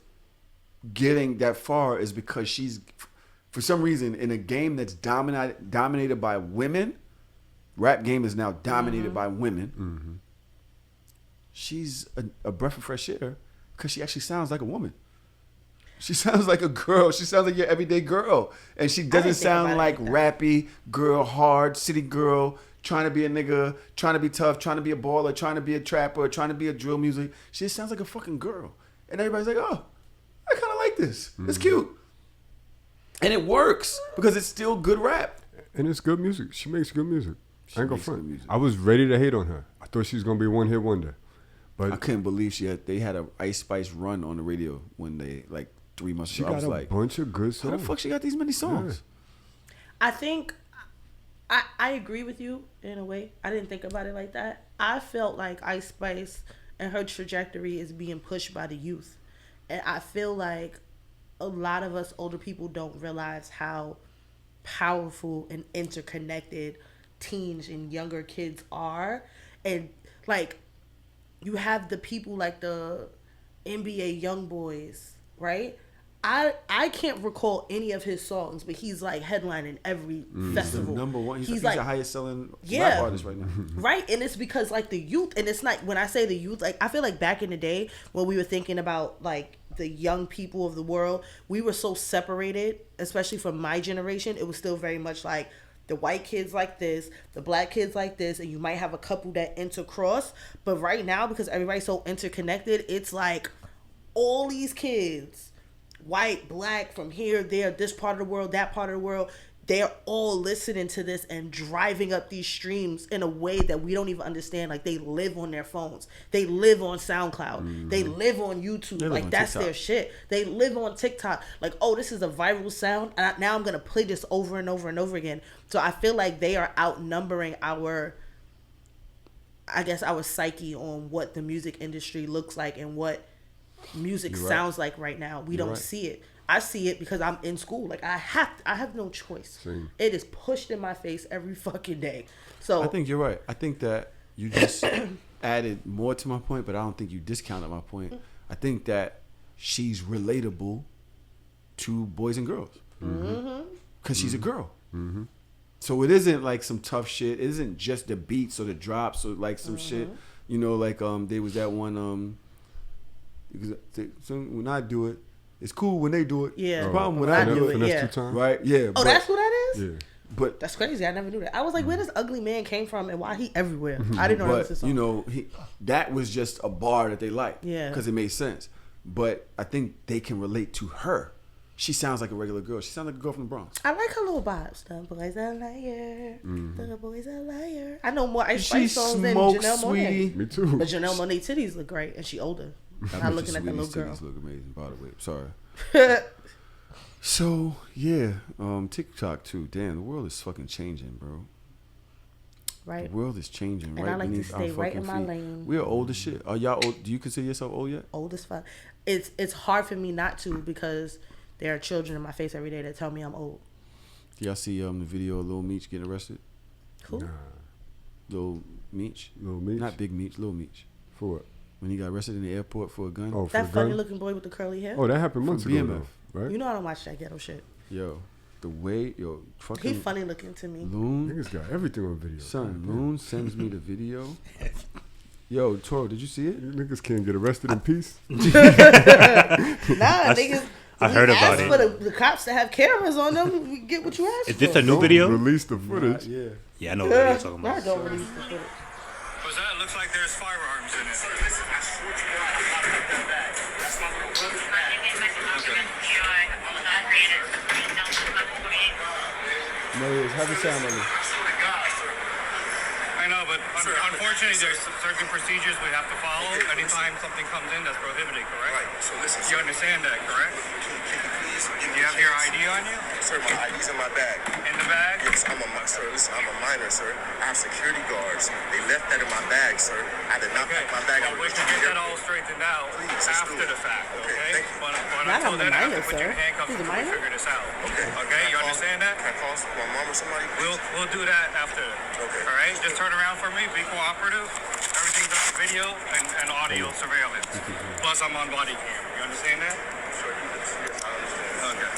getting that far is because she's for some reason in a game that's dominated by women. Rap game is now dominated by women. She's a breath of fresh air because she actually sounds like a woman. She sounds like a girl. She sounds like your everyday girl. And she doesn't think sound about it like like rappy, girl, hard, city girl, trying to be a nigga, trying to be tough, trying to be a baller, trying to be a trapper, trying to be a drill music. She just sounds like a fucking girl. And everybody's like, oh, I kind of like this. It's cute. And it works because it's still good rap. And it's good music. She makes good music. I ain't gonna makes good front. music. I was ready to hate on her. I thought she was gonna be a one hit wonder. I But couldn't believe they had a Ice Spice run on the radio when they like 3 months she ago. I got was a like, bunch of good how the songs. fuck she got these many songs? I think I agree with you in a way. I didn't think about it like that. I felt like Ice Spice and her trajectory is being pushed by the youth. And I feel like a lot of us older people don't realize how powerful and interconnected teens and younger kids are. And like you have the people like the NBA young boys, right? I can't recall any of his songs, but he's like headlining every festival. Number one. He's like the highest selling Yeah. rap artist right now. right, and it's because like the youth, and it's not when I say the youth, like I feel like back in the day when we were thinking about like the young people of the world, we were so separated, especially from my generation. It was still very much like the white kids like this, the black kids like this, and you might have a couple that intercross. But right now, because everybody's so interconnected, it's like all these kids, white, black, from here, there, this part of the world, that part of the world, they're all listening to this and driving up these streams in a way that we don't even understand. Like they live on their phones, they live on SoundCloud, they live on YouTube. live Like on that's TikTok. their shit. They live on TikTok. Like, oh, this is a viral sound, and now I'm gonna play this over and over and over again. So I feel like they are outnumbering our psyche on what the music industry looks like and what music You're right. sounds like right now. We don't right. see it. I see it because I'm in school. Like I have no choice. Same. It is pushed in my face every fucking day. So I think you're right. I think that you just added more to my point, but I don't think you discounted my point. I think that she's relatable to boys and girls. Because she's a girl. So it isn't like some tough shit. It isn't just the beats or the drops or like some shit. You know, like there was that one when I do it, it's cool when they do it. Yeah. It's a problem when I do it. Yeah. 2 times. Right? Yeah. Oh, that's who that is? Yeah. But That's crazy. I never knew that. I was like, where does Ugly Man came from and why he everywhere? I didn't know that was his but song. you know, that was just a bar that they liked. Yeah. Because it made sense. But I think they can relate to her. She sounds like a regular girl. She sounds like a girl from the Bronx. I like her little vibes. The boys are liar. The boys are liar. I know more Ice She Spice songs than smokes, Janelle sweetie. Monae. Me too. But Janelle Monae titties look great, and she older. I'm looking at the little girl. Titties look amazing, by the way. Sorry. So yeah, TikTok too. Damn, the world is fucking changing, bro. Right. The world is changing. And right I like to beneath our stay right fucking in my feet. lane. We are old as shit. Are y'all old? Do you consider yourself old yet? Old as fuck. It's hard for me not to because there are children in my face every day that tell me I'm old. Do y'all see the video of Lil Meech getting arrested? Who? Lil Meech, Lil Meech? not Big Meech, Lil Meech. For what? When he got arrested in the airport for a gun. Oh, for That a funny gun? looking boy with the curly hair. Oh, that happened months From ago, BMF. though, right? You know I don't watch that ghetto shit. Yo, the way fucking He funny looking to me. Loon. Niggas got everything on video. Son, Loon sends me the video. Yo, Toro, did you see it? You niggas can't get arrested in peace. Nah, niggas. I we heard about asked it. for the cops to have cameras on them. We get what you asked Is for. this a new Don't video? Release the footage. Yeah. Yeah, I know what you're talking Nah, about. don't release the footage. What's that? Looks like there's firearms in it. Monaes, have a sound on me. I know, but unfortunately, there's certain procedures we have to follow. Anytime something comes in that's prohibited, correct? Right. So listen, You understand that, correct? please. You have your ID on you? Sir, my ID's in my bag. In the bag? Yes, sir, listen, I'm a minor, sir. I have security guards. They left that in my bag, sir. I did not Okay. pack my bag. Well, we can get that all straightened out Please, after let's do the it. fact, Okay, okay? thank you. But Not until on then, the I have minor, to put you in sir. handcuffs He's a until we minor? figure this out. Okay. Okay, you understand that? Can I call my mom or somebody? We'll do that after. Okay. All right, just turn around for me. Be cooperative. Everything's on video and audio surveillance. Plus, I'm on body cam. You understand that? Sure, yes, I understand. Okay.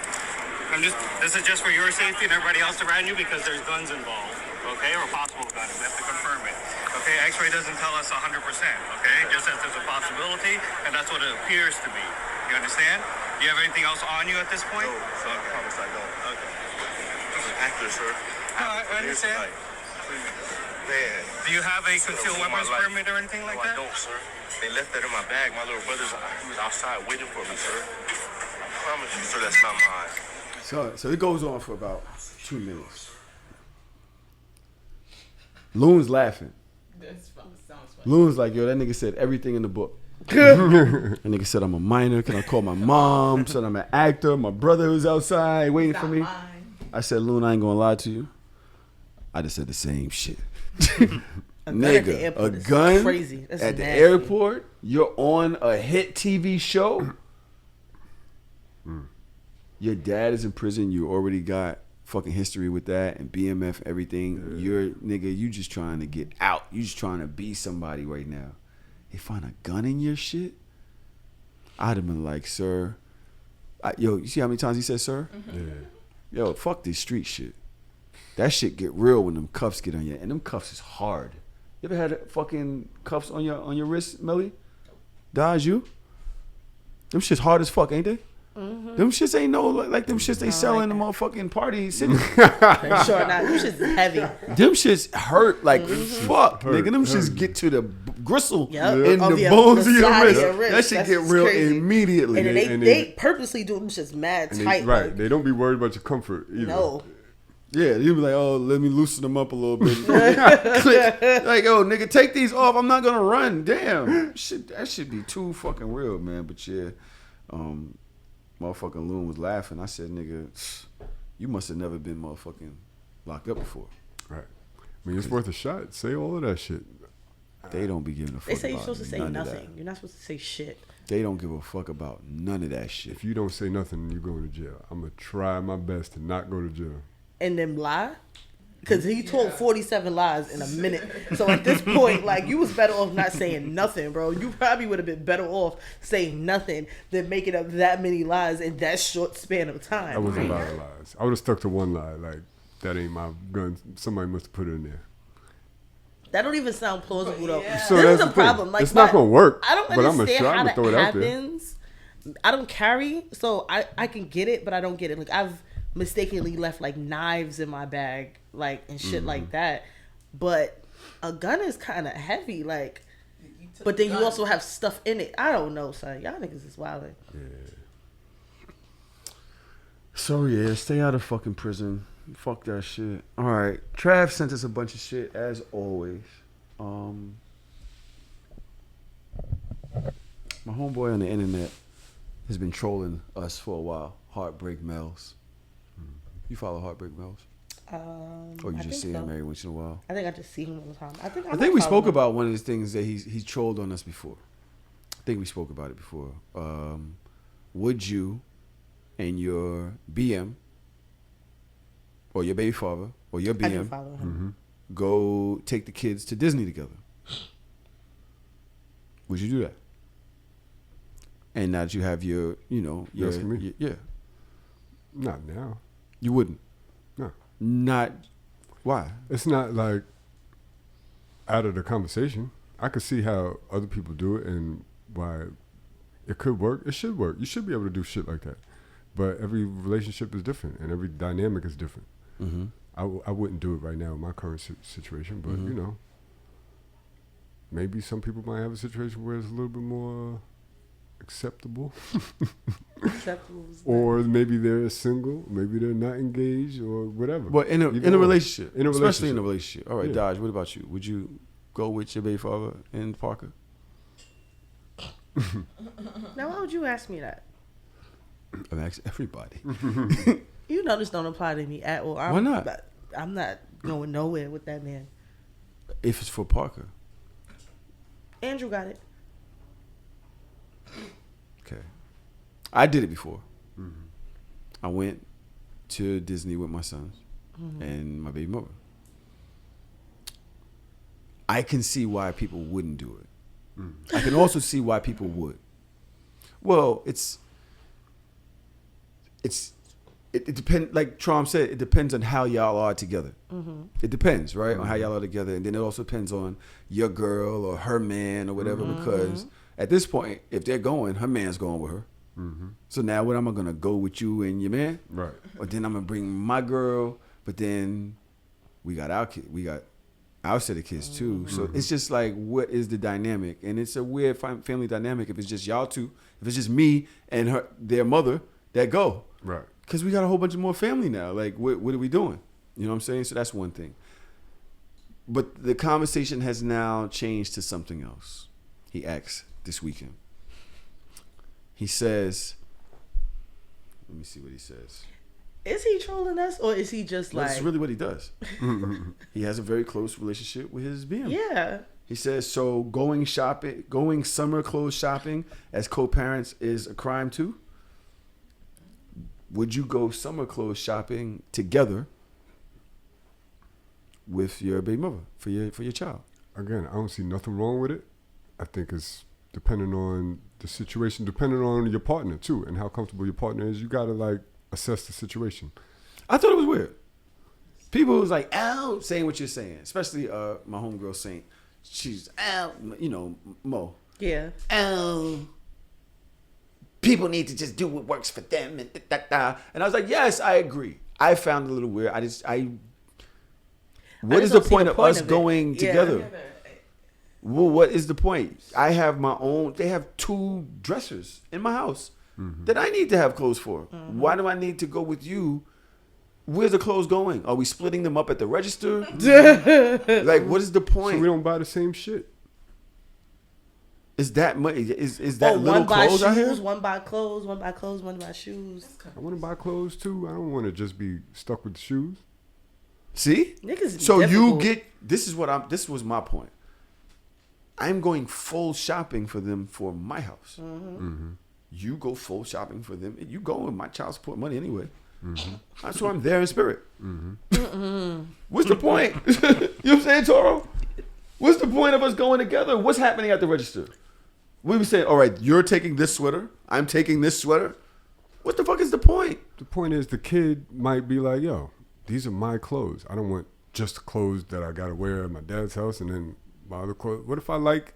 This is just for your safety and everybody else around you because there's guns involved. Okay, or possible guns. We have to confirm it. Okay, X-ray doesn't tell us 100%. Okay, just says there's a possibility, and that's what it appears to be. You understand? Do you have anything else on you at this point? No, sir, I promise I don't. Okay. This is accurate, sir. No, I understand. Man. Do you have a This is concealed my weapons life. permit or anything like No, that? I don't, sir. They left that in my bag. My little brother's he was outside waiting for me, sir. I promise you, sir, that's not mine. So it goes on for about 2 minutes. Loon's laughing. That's fun. Sounds fun. Loon's like, yo, that nigga said everything in the book. That nigga said I'm a minor. Can I call my mom? Said I'm an actor. My brother was outside waiting for Not me. mine. I said, Loon, I ain't gonna lie to you. I just said the same shit. A gun at the Nigga, a airport is gun crazy. That's at the nasty. airport? You're on a hit TV show? Your dad is in prison. You already got fucking history with that and BMF, everything. You're, nigga, you just trying to get out. You just trying to be somebody right now. They find a gun in your shit? I'd have been like, sir. Yo, you see how many times he said sir? Yeah. Yo, fuck this street shit. That shit get real when them cuffs get on you. And them cuffs is hard. You ever had fucking cuffs on your wrist, Melly? Dodge you? Them shit's hard as fuck, ain't they? Them shits ain't no like them shits they sell in the motherfucking party city. Sure not. You shit's heavy. Them shits hurt like fuck, nigga. Them shits get to the gristle Yup. in Of the your- bones the of your side wrist. of your wrist. That shit That's get real crazy. immediately. And then And they they- purposely do them shits mad And they, tight. right. Like, They don't be worried about your comfort either. no. Yeah, you be like, oh, let me loosen them up a little bit. Click. Like, oh, nigga, take these off. I'm not gonna run. Damn, shit, that should be too fucking real, man. But yeah, motherfucking Loon was laughing. I said, nigga, you must have never been motherfucking locked up before. Right. I mean, it's worth a shot. Say all of that shit. They don't be giving a fuck. They say you're about supposed to say none of nothing. that. You're not supposed to say shit. They don't give a fuck about none of that shit. If you don't say nothing, you go to jail. I'm going to try my best to not go to jail. And then lie? Because he told 47 lies in a minute. So at this point, like, you was better off not saying nothing, bro. You probably would have been better off saying nothing than making up that many lies in that short span of time. That wasn't a lot of lies. I would have stuck to one lie, like, that ain't my gun. Somebody must have put it in there. That don't even sound plausible, though. Yeah. So This that's is the the thing. problem. Like, It's not gonna work, I don't but I'm understand gonna how that throw it out there. happens. I don't carry, so I can get it, but I don't get it. Like, I've mistakenly left, like, knives in my bag, like, and shit like that. But a gun is kind of heavy, like, but then you also have stuff in it. I don't know, son. Y'all niggas is wildin'. So yeah, stay out of fucking prison. Fuck that shit. All right, Trav sent us a bunch of shit as always. My homeboy on the internet has been trolling us for a while. Heartbreak Mel's. You follow Heartbreak Mel's? Or you I just see think him so. every once in a while? I think I just see him all the time. I I think we spoke about one of his things that he's trolled on us before. I think we spoke about it before. Would you and your BM or your baby father or your I do BM follow him. go take the kids to Disney together? Would you do that? And now that you have your, your, asking me? yeah, Not now. you wouldn't. No. Not why? It's not like out of the conversation. I could see how other people do it and why it could work. It should work. You should be able to do shit like that. But every relationship is different and every dynamic is different. Mm-hmm. I wouldn't do it right now in my current situation, but maybe some people might have a situation where it's a little bit more acceptable. Acceptable. Or maybe they're single, maybe they're not engaged or whatever. But in a Either or. relationship, In a especially in a relationship. relationship. All right, Yeah. Dodge. What about you? Would you go with your baby father and Parker? Now, why would you ask me that? I'm asking everybody. You know this don't apply to me at all. Why not? I'm not going nowhere with that man. If it's for Parker, Andrew got it. okay. I did it before. I went to Disney with my sons and my baby mother. I can see why people wouldn't do it. I can also see why people would. Well, it depends. Like Trom said, it depends on how y'all are together. It depends, right, on how y'all are together, and then it also depends on your girl or her man or whatever. Because at this point, if they're going, her man's going with her. So now, what am I gonna go with you and your man? Right. Or then I'm gonna bring my girl, but then we got our kid, we got our set of kids too. So it's just like, what is the dynamic? And it's a weird family dynamic if it's just y'all two, if it's just me and their mother that go. Right. Because we got a whole bunch of more family now. Like, what are we doing? You know what I'm saying? So that's one thing. But the conversation has now changed to something else. He asked this weekend. He says, let me see what he says. Is he trolling us or is he just like? That's really what he does. He has a very close relationship with his BM. Yeah. He says, so going summer clothes shopping as co-parents is a crime too? Would you go summer clothes shopping together with your baby mother for your child? Again, I don't see nothing wrong with it. I think it's depending on the situation, depending on your partner too, and how comfortable your partner is. You gotta like assess the situation. I thought it was weird. People was like, "Ow," saying what you're saying, especially my homegirl Saint. She's "Ow," Mo. Yeah. "Ow." People need to just do what works for them and da. And I was like, yes, I agree. I found it a little weird. What is the don't see point the of point us of it. going Yeah. together? Well, what is the point? I have my own. They have 2 dressers in my house that I need to have clothes for. Why do I need to go with you? Where's the clothes going? Are we splitting them up at the register? Like, what is the point? So we don't buy the same shit. Is that money? Is that little one buy clothes out here? shoes, one buy clothes, one buy clothes, one buy shoes. I want to buy clothes too. I don't want to just be stuck with the shoes. See? Niggas So you difficult. get this was my point. I'm going full shopping for them for my house. You go full shopping for them. You go with my child support money anyway. That's why I'm there in spirit. What's the point? You know what I'm saying, Toro? What's the point of us going together? What's happening at the register? We were saying, all right, you're taking this sweater. I'm taking this sweater. What the fuck is the point? The point is the kid might be like, yo, these are my clothes. I don't want just the clothes that I got to wear at my dad's house and then my other clothes. What if I like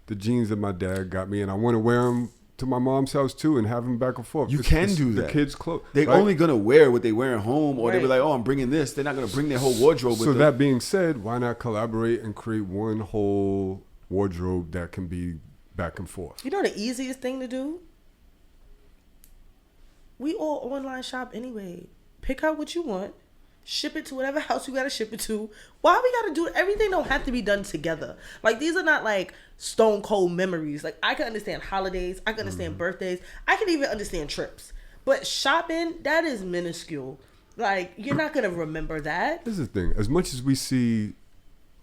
the jeans that my dad got me and I want to wear them to my mom's house too and have them back and forth? You can do that. The kids' clothes. They're right? only going to wear what they wear at home, or they be Right. like, oh, I'm bringing this. They're not going to bring their whole wardrobe with So them. that being said, why not collaborate and create one whole wardrobe that can be back and forth? You know the easiest thing to do? We all online shop anyway. Pick out what you want. Ship it to whatever house you gotta ship it to. Why we gotta do it? Everything don't have to be done together. Like, these are not like stone cold memories. Like, I can understand holidays. I can understand birthdays. I can even understand trips. But shopping, that is minuscule. Like, you're not gonna remember that. This is the thing. As much as we see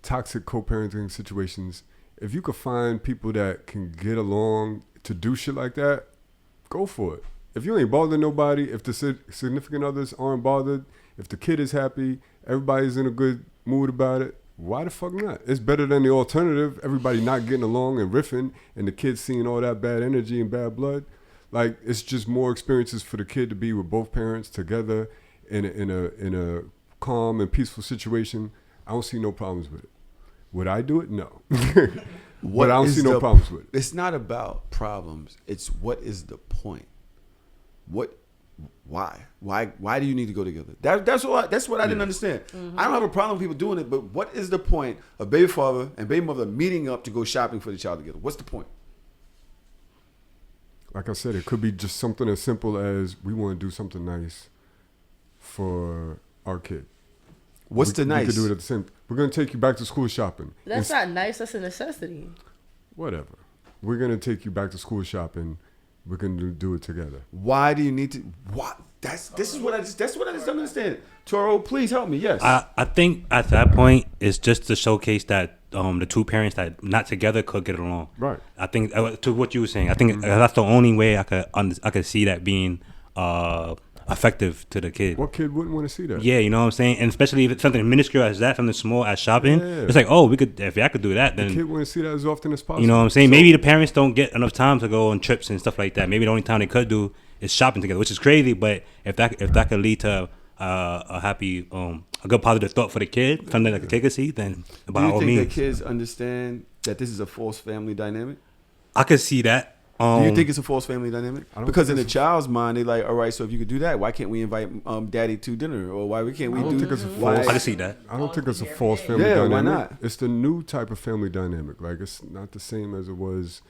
toxic co-parenting situations, if you could find people that can get along to do shit like that, go for it. If you ain't bothering nobody, if the significant others aren't bothered, if the kid is happy, everybody's in a good mood about it, why the fuck not? It's better than the alternative, everybody not getting along and riffing and the kid seeing all that bad energy and bad blood. Like, it's just more experiences for the kid to be with both parents together in a calm and peaceful situation. I don't see no problems with it. Would I do it? No. But I don't see no problems with it. It's not about problems. It's what is the point? Why do you need to go together? That's what I didn't understand. I don't have a problem with people doing it, but what is the point of baby father and baby mother meeting up to go shopping for the child together? What's the point? Like I said, it could be just something as simple as we want to do something nice for our kid. What's the nice? We could do it at the same. We're gonna take you back to school shopping. That's not nice. That's a necessity. Whatever. We're gonna take you back to school shopping. We're gonna do it together. Why do you need to? What? That's what I just don't understand. Toro, please help me. Yes. I think at that point it's just to showcase that the two parents that not together could get along. Right. I think to what you were saying. I think that's the only way I could see that being effective to the kid. What kid wouldn't want to see that? Yeah, you know what I'm saying, and especially if it's something minuscule as that, something small as shopping. Yeah. It's like, oh, we could. If I could do that, The then kid want to see that as often as possible. you know what I'm saying. Maybe the parents don't get enough time to go on trips and stuff like that. Maybe the only time they could do is shopping together, which is crazy. But if that could lead to a happy, a good positive thought for the kid, something that could take a seat, then by do you all think means, that kids understand that this is a false family dynamic? I could see that. Do you think it's a false family dynamic? I don't Because think in the child's mind, they're like, all right, so if you could do that, why can't we invite daddy to dinner? Or why can't we I don't do think it's a why- false. I can see that. I don't think it's a false family Yeah, dynamic. why not? It's the new type of family dynamic. Like, it's not the same as it was,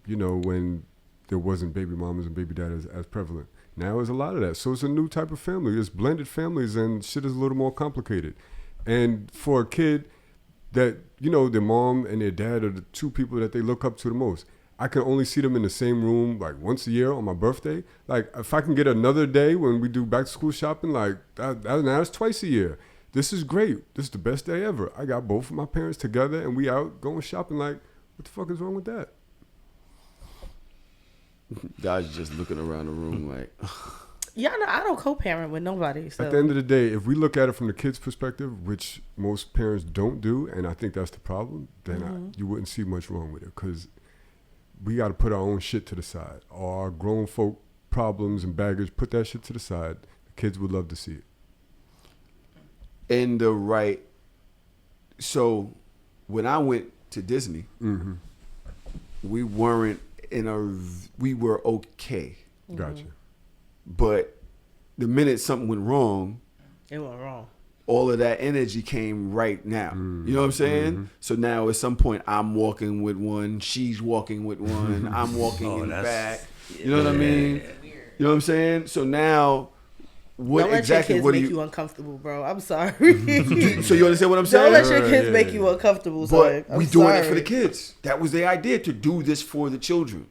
when there wasn't baby mamas and baby daddies as prevalent. Now there's a lot of that. So it's a new type of family. It's blended families and shit is a little more complicated. And for a kid that, their mom and their dad are the two people that they look up to the most. I can only see them in the same room like once a year on my birthday. Like, if I can get another day when we do back to school shopping, like now it's twice a year. This is great. This is the best day ever. I got both of my parents together and we out going shopping. Like, what the fuck is wrong with that? Guys just looking around the room like, Yeah, no, I don't co-parent with nobody. So. At the end of the day, if we look at it from the kid's perspective, which most parents don't do, and I think that's the problem, then you wouldn't see much wrong with it, because we got to put our own shit to the side. All our grown folk problems and baggage, put that shit to the side. The kids would love to see it. in the right. So when I went to Disney, we weren't we were okay. Gotcha. But the minute something went wrong, It went wrong. all of that energy came right now. You know what I'm saying? So now at some point I'm walking with one, she's walking with one, I'm walking in the back. You know what I mean? You know what I'm saying? So now what Don't let exactly your kids what do make you, you uncomfortable, bro. I'm sorry. so you understand what I'm saying? Don't let your kids Yeah, make yeah. you uncomfortable, But son. we I'm doing it for sorry. the kids. That was the idea, to do this for the children.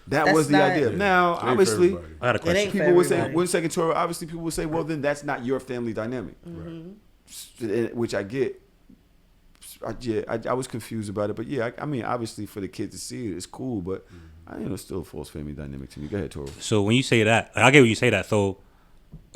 That That's was the not- idea. Yeah. Now, It ain't for obviously, everybody. I had a It question. ain't for people would say, everybody. one second, Tora, obviously people would say, well, then that's not your family dynamic. Which I get. I was confused about it. But yeah, I mean, obviously for the kids to see it, it's cool. But I it's still a false family dynamic to me. Go ahead, Tora. So when you say that, I get when you say that. So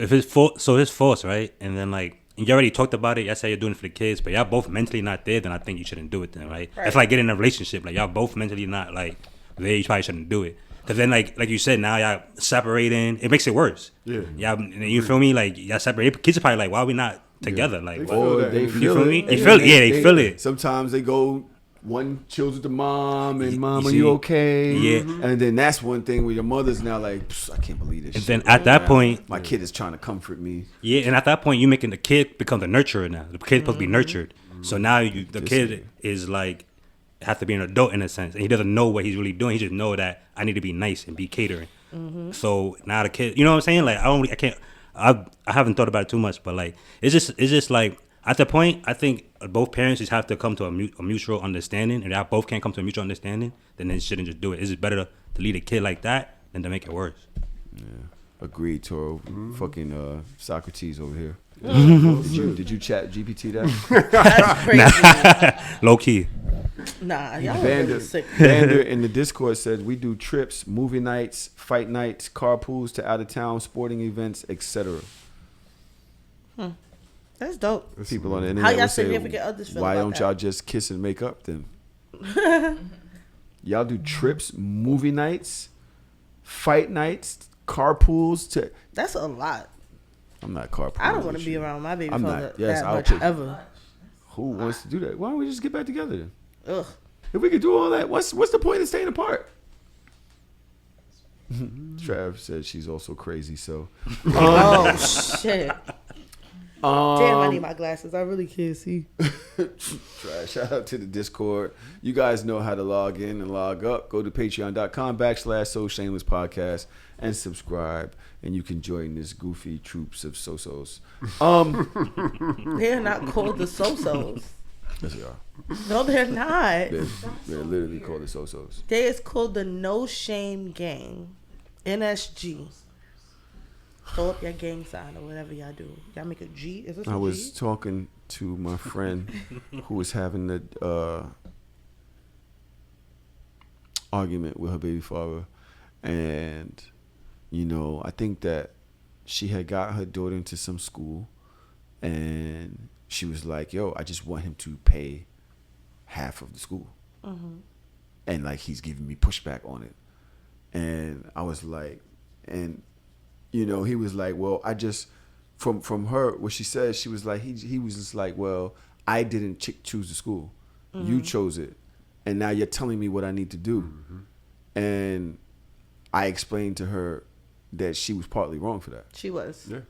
if it's so it's forced, right? And then like you already talked about it. Y'all say you're doing it for the kids, but y'all both mentally not there. Then I think you shouldn't do it. Then, right? That's like getting in a relationship. Like y'all both mentally not like there. You probably shouldn't do it. Cause then like you said, now y'all separating. It makes it worse. Yeah. Y'all, you feel me? Like y'all separate. Kids are probably like, why are we not together? Like, they feel that. They you feel feel it. me? They feel it. Yeah, they feel it. Sometimes they go. One chills with the mom, and mom, you are you see? okay? Yeah. And then that's one thing where your mother's now like, I can't believe this. And shit then at that now. point, my kid is trying to comfort me. Yeah, and at that point, you making the kid become the nurturer now. The kid's supposed to be nurtured. So now the kid is like, has to be an adult in a sense. And he doesn't know what he's really doing. He just know that I need to be nice and be catering. So now the kid, you know what I'm saying? Like, I haven't thought about it too much, but like, it's just like, at the point, I think both parents just have to come to a mutual understanding. And if both can't come to a mutual understanding, then they shouldn't just do it. It's just better to lead a kid like that than to make it worse. Yeah. Agreed, Toro. Fucking Socrates over here. Did you chat GPT that? That's crazy. Low key. Nah, y'all are really sick. Vander in the Discord says we do trips, movie nights, fight nights, carpools to out of town, sporting events, etc. That's dope. People on the internet How y'all will say, significant others feel why about don't that? y'all just kiss and make up then? Y'all do trips, movie nights, fight nights, carpools to. That's a lot. I'm not carpooling. I don't want to with be you. around my baby I'm father not. Yes, that I'll much take. ever. Who wants to do that? Why don't we just get back together then? Ugh. If we could do all that, what's the point of staying apart? Trav said she's also crazy, so. Oh shit. Damn, I need my glasses. I really can't see. Shout out to the Discord. You guys know how to log in and log up. Go to patreon.com/So Shameless Podcast and subscribe. And you can join this goofy troops of so-sos. They're not called the So-Sos. Yes, they are. No, they're not. They're literally called the so-sos. They is called the No Shame Gang. NSG. Throw up your gang sign or whatever y'all do. Y'all make a G? Is this a I was G? talking to my friend who was having the argument with her baby father, and you know, I think that she had got her daughter into some school, and she was like, "Yo, I just want him to pay half of the school," and like he's giving me pushback on it, and I was like, and. You know, he was like, well, I just, from her, what she said, she was like, he was just like, well, I didn't choose the school. You chose it. And now you're telling me what I need to do. And I explained to her that she was partly wrong for that. She was. Yeah.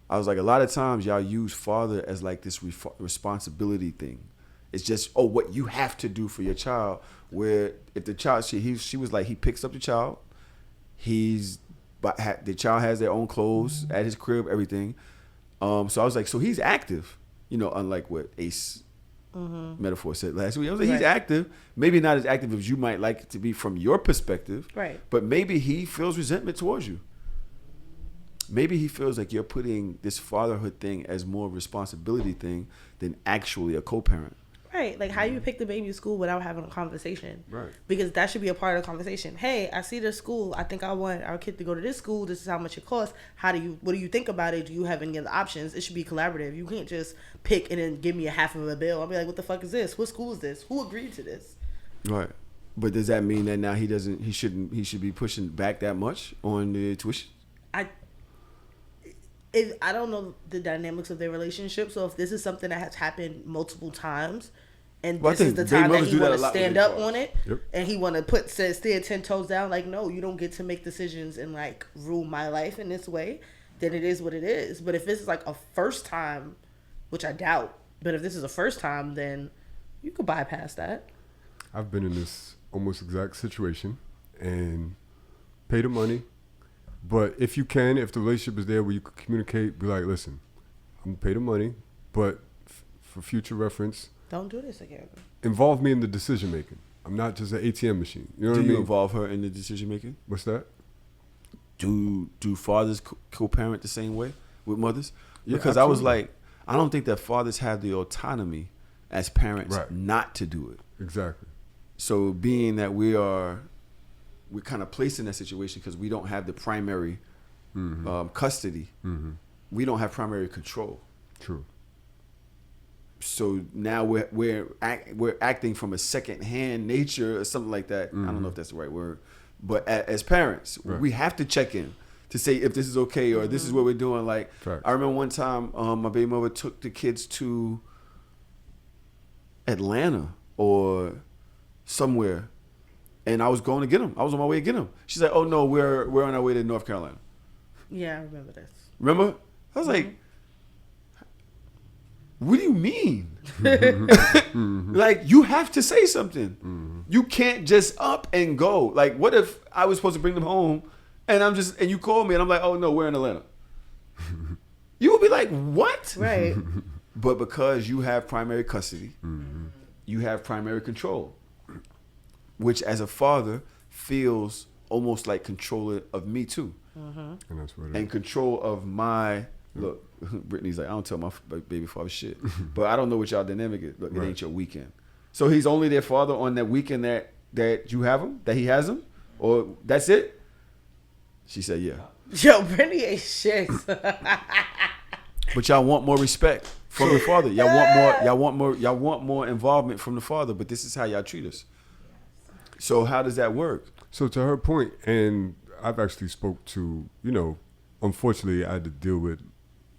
I was like, a lot of times y'all use father as like this responsibility thing. It's just, oh, what you have to do for your child. Where if the child, she was like, he picks up the child. But the child has their own clothes at his crib, everything. So I was like, so he's active, you know, unlike what Ace Metaphor said last week. I was like, he's active. Maybe not as active as you might like it to be from your perspective. Right. But maybe he feels resentment towards you. Maybe he feels like you're putting this fatherhood thing as more of a responsibility thing than actually a co-parent. Right. Like, how you pick the baby to school without having a conversation. Right. Because that should be a part of the conversation. Hey, I see this school. I think I want our kid to go to this school. This is how much it costs. What do you think about it? Do you have any other options? It should be collaborative. You can't just pick and then give me a half of a bill. I'll be like, what the fuck is this? What school is this? Who agreed to this? Right. But does that mean that now he should be pushing back that much on the tuition? I don't know the dynamics of their relationship. So if this is something that has happened multiple times, and this is the time that he want to stand up on it, and he want to stand 10 toes down, like, no, you don't get to make decisions and like rule my life in this way, then it is what it is. But if this is like a first time, which I doubt, but if this is a first time, then you could bypass that. I've been in this almost exact situation and pay the money. But if you can, if the relationship is there where you can communicate, be like, listen, I'm going to pay the money, but for future reference, don't do this again. Involve me in the decision making. I'm not just an ATM machine. You know what I mean? Do you involve her in the decision making? What's that? Do fathers co-parent the same way with mothers? Yeah, because absolutely. I was like, I don't think that fathers have the autonomy as parents not to do it. Exactly. So being that we're kind of placed in that situation because we don't have the primary custody. we don't have primary control. True. So now we're acting from a second-hand nature or something like that. I don't know if that's the right word, but as parents, we have to check in to say if this is okay or this is what we're doing. Like, I remember one time my baby mother took the kids to Atlanta or somewhere, and I was going to get them. I was on my way to get them. She's like, "Oh no, we're on our way to North Carolina." Yeah, I remember this. Remember? I was like, what do you mean? Like, you have to say something. You can't just up and go. Like, what if I was supposed to bring them home and you call me and I'm like, oh no, we're in Atlanta. You would be like, what? Right. But because you have primary custody, you have primary control, which as a father feels almost like control of me too. And that's what it is. And control of my look. Brittany's like, I don't tell my baby father shit, but I don't know what y'all dynamic is. Look, it ain't your weekend. So he's only their father on that weekend that you have him, that he has him, or that's it. She said, yeah. Yo, Brittany ain't shit. But y'all want more respect from the father. Y'all want more involvement from the father. But this is how y'all treat us. So how does that work? So to her point, and I've actually spoke to, unfortunately I had to deal with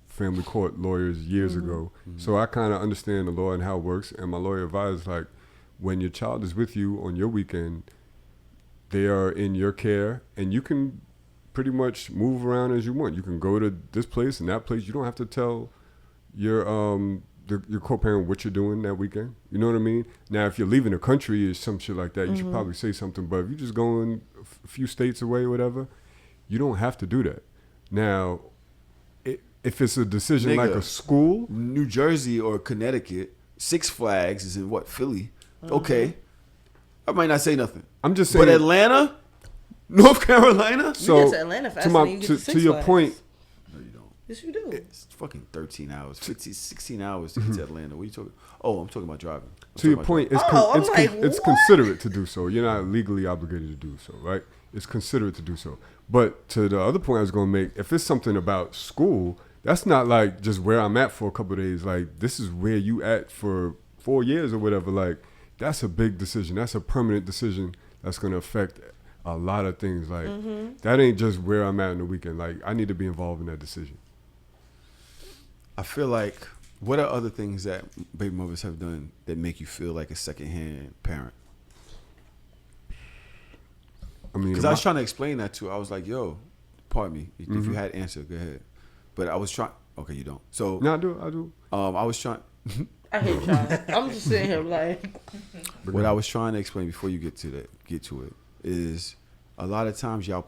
family court lawyers years ago. So I kind of understand the law and how it works. And my lawyer advised, like, when your child is with you on your weekend, they are in your care and you can pretty much move around as you want. You can go to this place and that place. You don't have to tell your co-parent what you're doing that weekend. You know what I mean? Now, if you're leaving the country or some shit like that, you should probably say something. But if you're just going a few states away or whatever, you don't have to do that. Now, if it's a decision like a school, New Jersey or Connecticut, Six Flags is in what, Philly? Okay, I might not say nothing. I'm just saying. But Atlanta, North Carolina. So you get to Atlanta faster than you get to Six your Flags. point. No, you don't. Yes, you do. It's fucking 13 hours, 16 hours to get to Atlanta. What are you talking? Oh, I'm talking about driving. To your point, it's what? considerate to do so. You're not legally obligated to do so, right? It's considerate to do so. But to the other point I was going to make, if it's something about school, that's not like just where I'm at for a couple of days. Like, this is where you at for 4 years or whatever. Like, that's a big decision. That's a permanent decision that's going to affect a lot of things. Like, that ain't just where I'm at in the weekend. Like, I need to be involved in that decision. I feel like, what are other things that baby mothers have done that make you feel like a secondhand parent? I mean, Because I was trying to explain that to her. I was like, yo, pardon me. If you had answered, go ahead. But I was trying. Okay, you don't. So no, I do. I was trying. I hate y'all. I'm just sitting here like. What I was trying to explain before you get to it is a lot of times y'all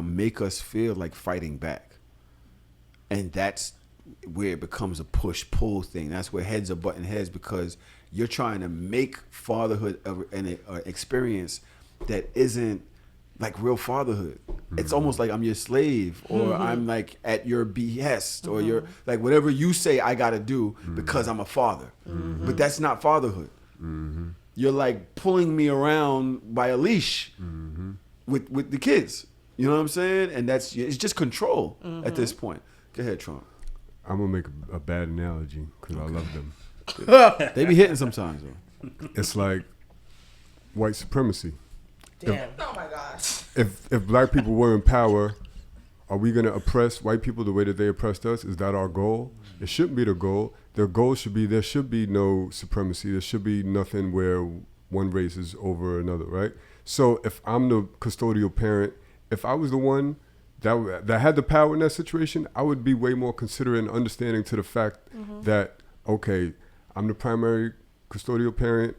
make us feel like fighting back, and that's where it becomes a push-pull thing. That's where heads are butting heads because you're trying to make fatherhood an experience that isn't like real fatherhood. It's almost like I'm your slave or I'm like at your behest or you're like whatever you say I gotta do because I'm a father. But that's not fatherhood. You're like pulling me around by a leash with the kids. You know what I'm saying? And it's just control at this point. Go ahead, Trump. I'm going to make a bad analogy because I love them. They be hitting sometimes though. It's like white supremacy. Damn. Oh my gosh. If black people were in power, are we going to oppress white people the way that they oppressed us? Is that our goal? It shouldn't be the goal. The goal should be there should be no supremacy. There should be nothing where one race is over another, right? So if I'm the custodial parent, if I was the one that had the power in that situation, I would be way more considerate and understanding to the fact that, okay, I'm the primary custodial parent.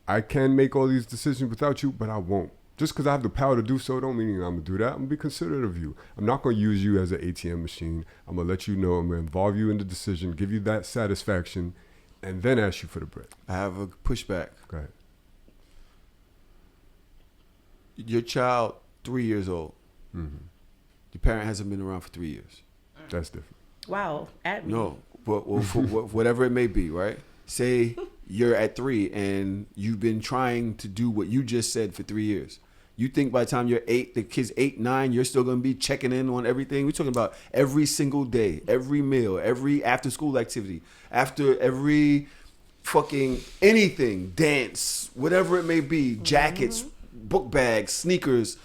I can make all these decisions without you, but I won't. Just because I have the power to do so don't mean I'm going to do that. I'm going to be considerate of you. I'm not going to use you as an ATM machine. I'm going to let you know. I'm going to involve you in the decision, give you that satisfaction, and then ask you for the bread. I have a pushback. Go ahead. Your child, 3 years old. Your parent hasn't been around for 3 years. That's different. Wow. At me. No, but for whatever it may be, right? Say you're at 3 and you've been trying to do what you just said for 3 years. You think by the time you're 8, the kid's 8, 9, you're still going to be checking in on everything. We're talking about every single day, every meal, every after school activity, after every fucking anything, dance, whatever it may be, jackets, book bags, sneakers.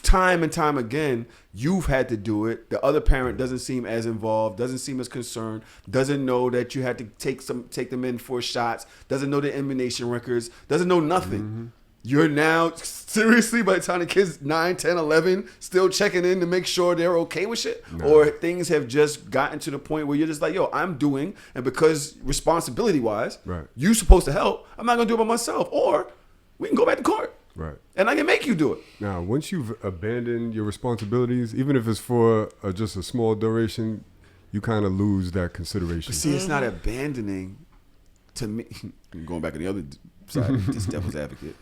Time and time again, you've had to do it. The other parent doesn't seem as involved, doesn't seem as concerned, doesn't know that you had to take them in for shots, doesn't know the immunization records, doesn't know nothing. You're now, seriously, by the time the kid's 9, 10, 11, still checking in to make sure they're okay with shit? Or things have just gotten to the point where you're just like, yo, I'm doing, and because responsibility-wise, you're supposed to help, I'm not going to do it by myself. Or we can go back to court. Right. And I can make you do it. Now, once you've abandoned your responsibilities, even if it's for just a small duration, you kind of lose that consideration. But see, it's not abandoning to me. Going back to the other side, this devil's advocate.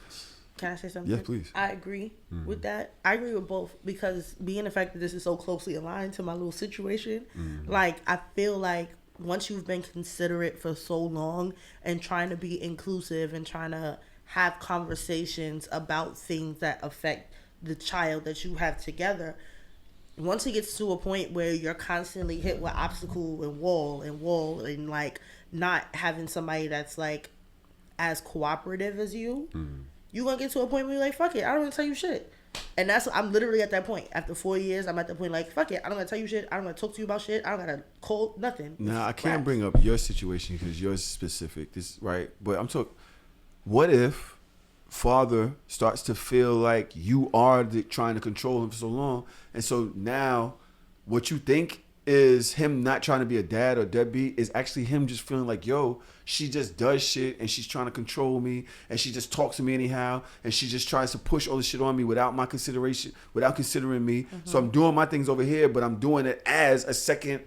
Can I say something? Yes, please. I agree with that. I agree with both because being the fact that this is so closely aligned to my little situation, like I feel like once you've been considerate for so long and trying to be inclusive and trying to have conversations about things that affect the child that you have together, once it gets to a point where you're constantly hit with obstacle and wall and like not having somebody that's like as cooperative as you, you're gonna get to a point where you're like, fuck it, I don't want to tell you shit. And I'm literally at that point. After 4 years, I'm at the point like, fuck it, I don't gotta tell you shit, I don't gotta talk to you about shit, I don't gotta call nothing. Now I can't bring up your situation because yours is specific. This right, but I'm talking. What if father starts to feel like you are trying to control him for so long, and so now what you think is him not trying to be a dad or deadbeat is actually him just feeling like, yo, she just does shit and she's trying to control me and she just talks to me anyhow and she just tries to push all this shit on me without my consideration, without considering me. So I'm doing my things over here, but I'm doing it as a second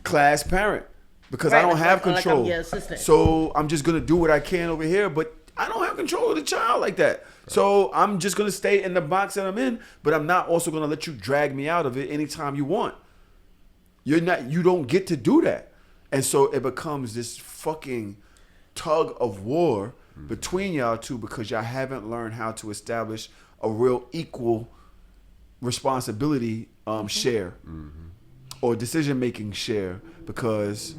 class parent. Because I don't have control. Like I'm your assistant. So I'm just going to do what I can over here, but I don't have control of the child like that. Right. So I'm just going to stay in the box that I'm in, but I'm not also going to let you drag me out of it anytime you want. You don't get to do that. And so it becomes this fucking tug of war between y'all two because y'all haven't learned how to establish a real equal responsibility share or decision-making share because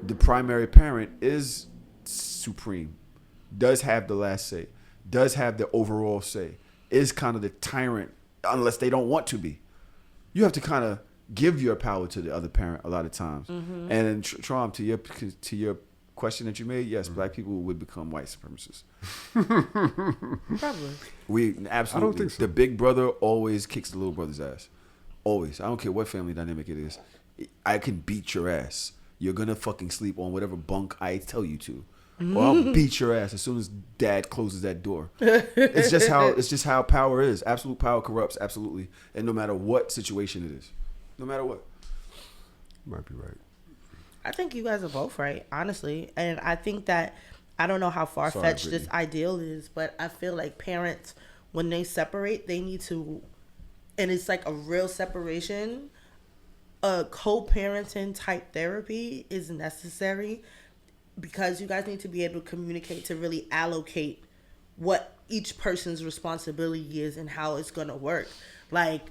the primary parent is supreme, does have the last say, does have the overall say, is kind of the tyrant unless they don't want to be. You have to kind of give your power to the other parent a lot of times. And in Trump, to your question that you made, yes, black people would become white supremacists. Probably. We absolutely. I don't think so. The big brother always kicks the little brother's ass. Always. I don't care what family dynamic it is. I can beat your ass. You're gonna fucking sleep on whatever bunk I tell you to. Or I'll beat your ass as soon as dad closes that door. It's just how power is. Absolute power corrupts, absolutely. And no matter what situation it is. No matter what. Might be right. I think you guys are both right, honestly. And I think that, I don't know how far-fetched this ideal is, but I feel like parents, when they separate, they need to, and it's like a real separation, a co-parenting type therapy is necessary because you guys need to be able to communicate to really allocate what each person's responsibility is and how it's going to work. Like,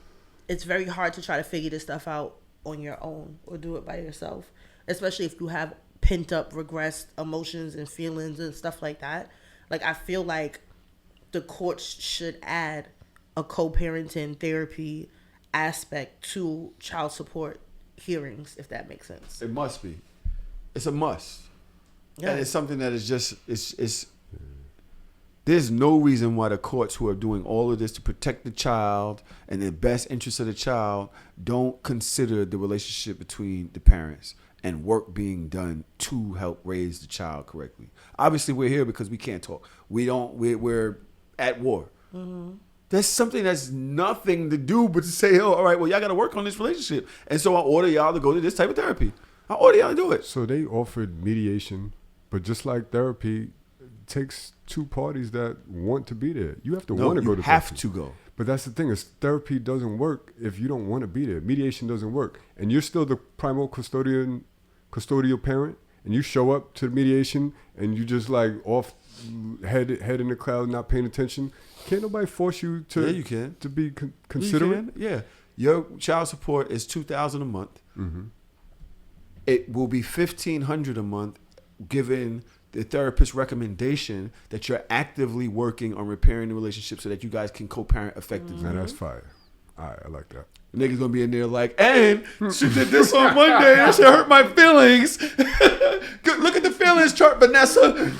it's very hard to try to figure this stuff out on your own or do it by yourself, especially if you have pent up, regressed emotions and feelings and stuff like that. Like, I feel like the courts should add a co-parenting therapy aspect to child support hearings, if that makes sense. It must be. It's a must. Yeah. And it's something that is just, it's there's no reason why the courts who are doing all of this to protect the child and the best interest of the child don't consider the relationship between the parents and work being done to help raise the child correctly. Obviously, we're here because we can't talk. We're at war. There's something that's nothing to do but to say, oh, all right, well, y'all got to work on this relationship. And so I order y'all to go to this type of therapy. I order y'all to do it. So they offered mediation, but just like therapy, it takes two parties that want to be there. You have to want to go to therapy. You have to go. But that's the thing, is therapy doesn't work if you don't want to be there. Mediation doesn't work. And you're still the primal custodial parent, and you show up to the mediation and you just like off head in the cloud, not paying attention. Can't nobody force you to. Yeah, you can. To be You considerate. can, yeah. Your child support is $2,000 a month. It will be $1,500 a month, given the therapist's recommendation that you're actively working on repairing the relationship so that you guys can co-parent effectively. Now that's fire. All right, I like that. Niggas gonna be in there like, and she did this on Monday. That shit hurt my feelings. Good, look at the feelings chart, Vanessa.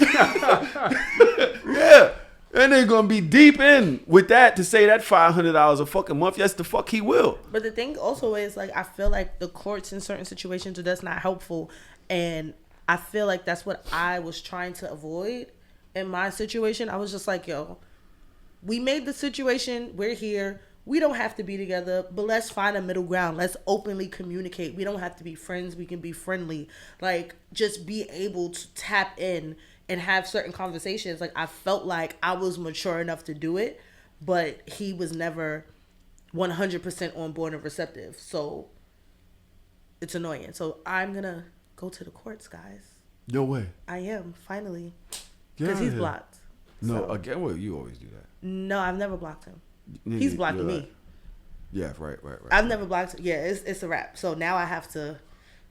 Yeah. And they're gonna be deep in with that to say that $500 a fucking month. Yes, the fuck he will. But the thing also is, like, I feel like the courts in certain situations are just not helpful. And I feel like that's what I was trying to avoid in my situation. I was just like, yo, we made the situation. We're here. We don't have to be together, but let's find a middle ground. Let's openly communicate. We don't have to be friends. We can be friendly. Like, just be able to tap in and have certain conversations. Like, I felt like I was mature enough to do it, but he was never 100% on board and receptive. So it's annoying. So I'm going to go to the courts, guys. No way. I am, finally. Get Because outta he's here. blocked. No, So- again, well, you always do that. No, I've never blocked him. Nigga, He's blocked you're me. right. Yeah, right. I've never blocked. Yeah, it's a wrap. So now I have to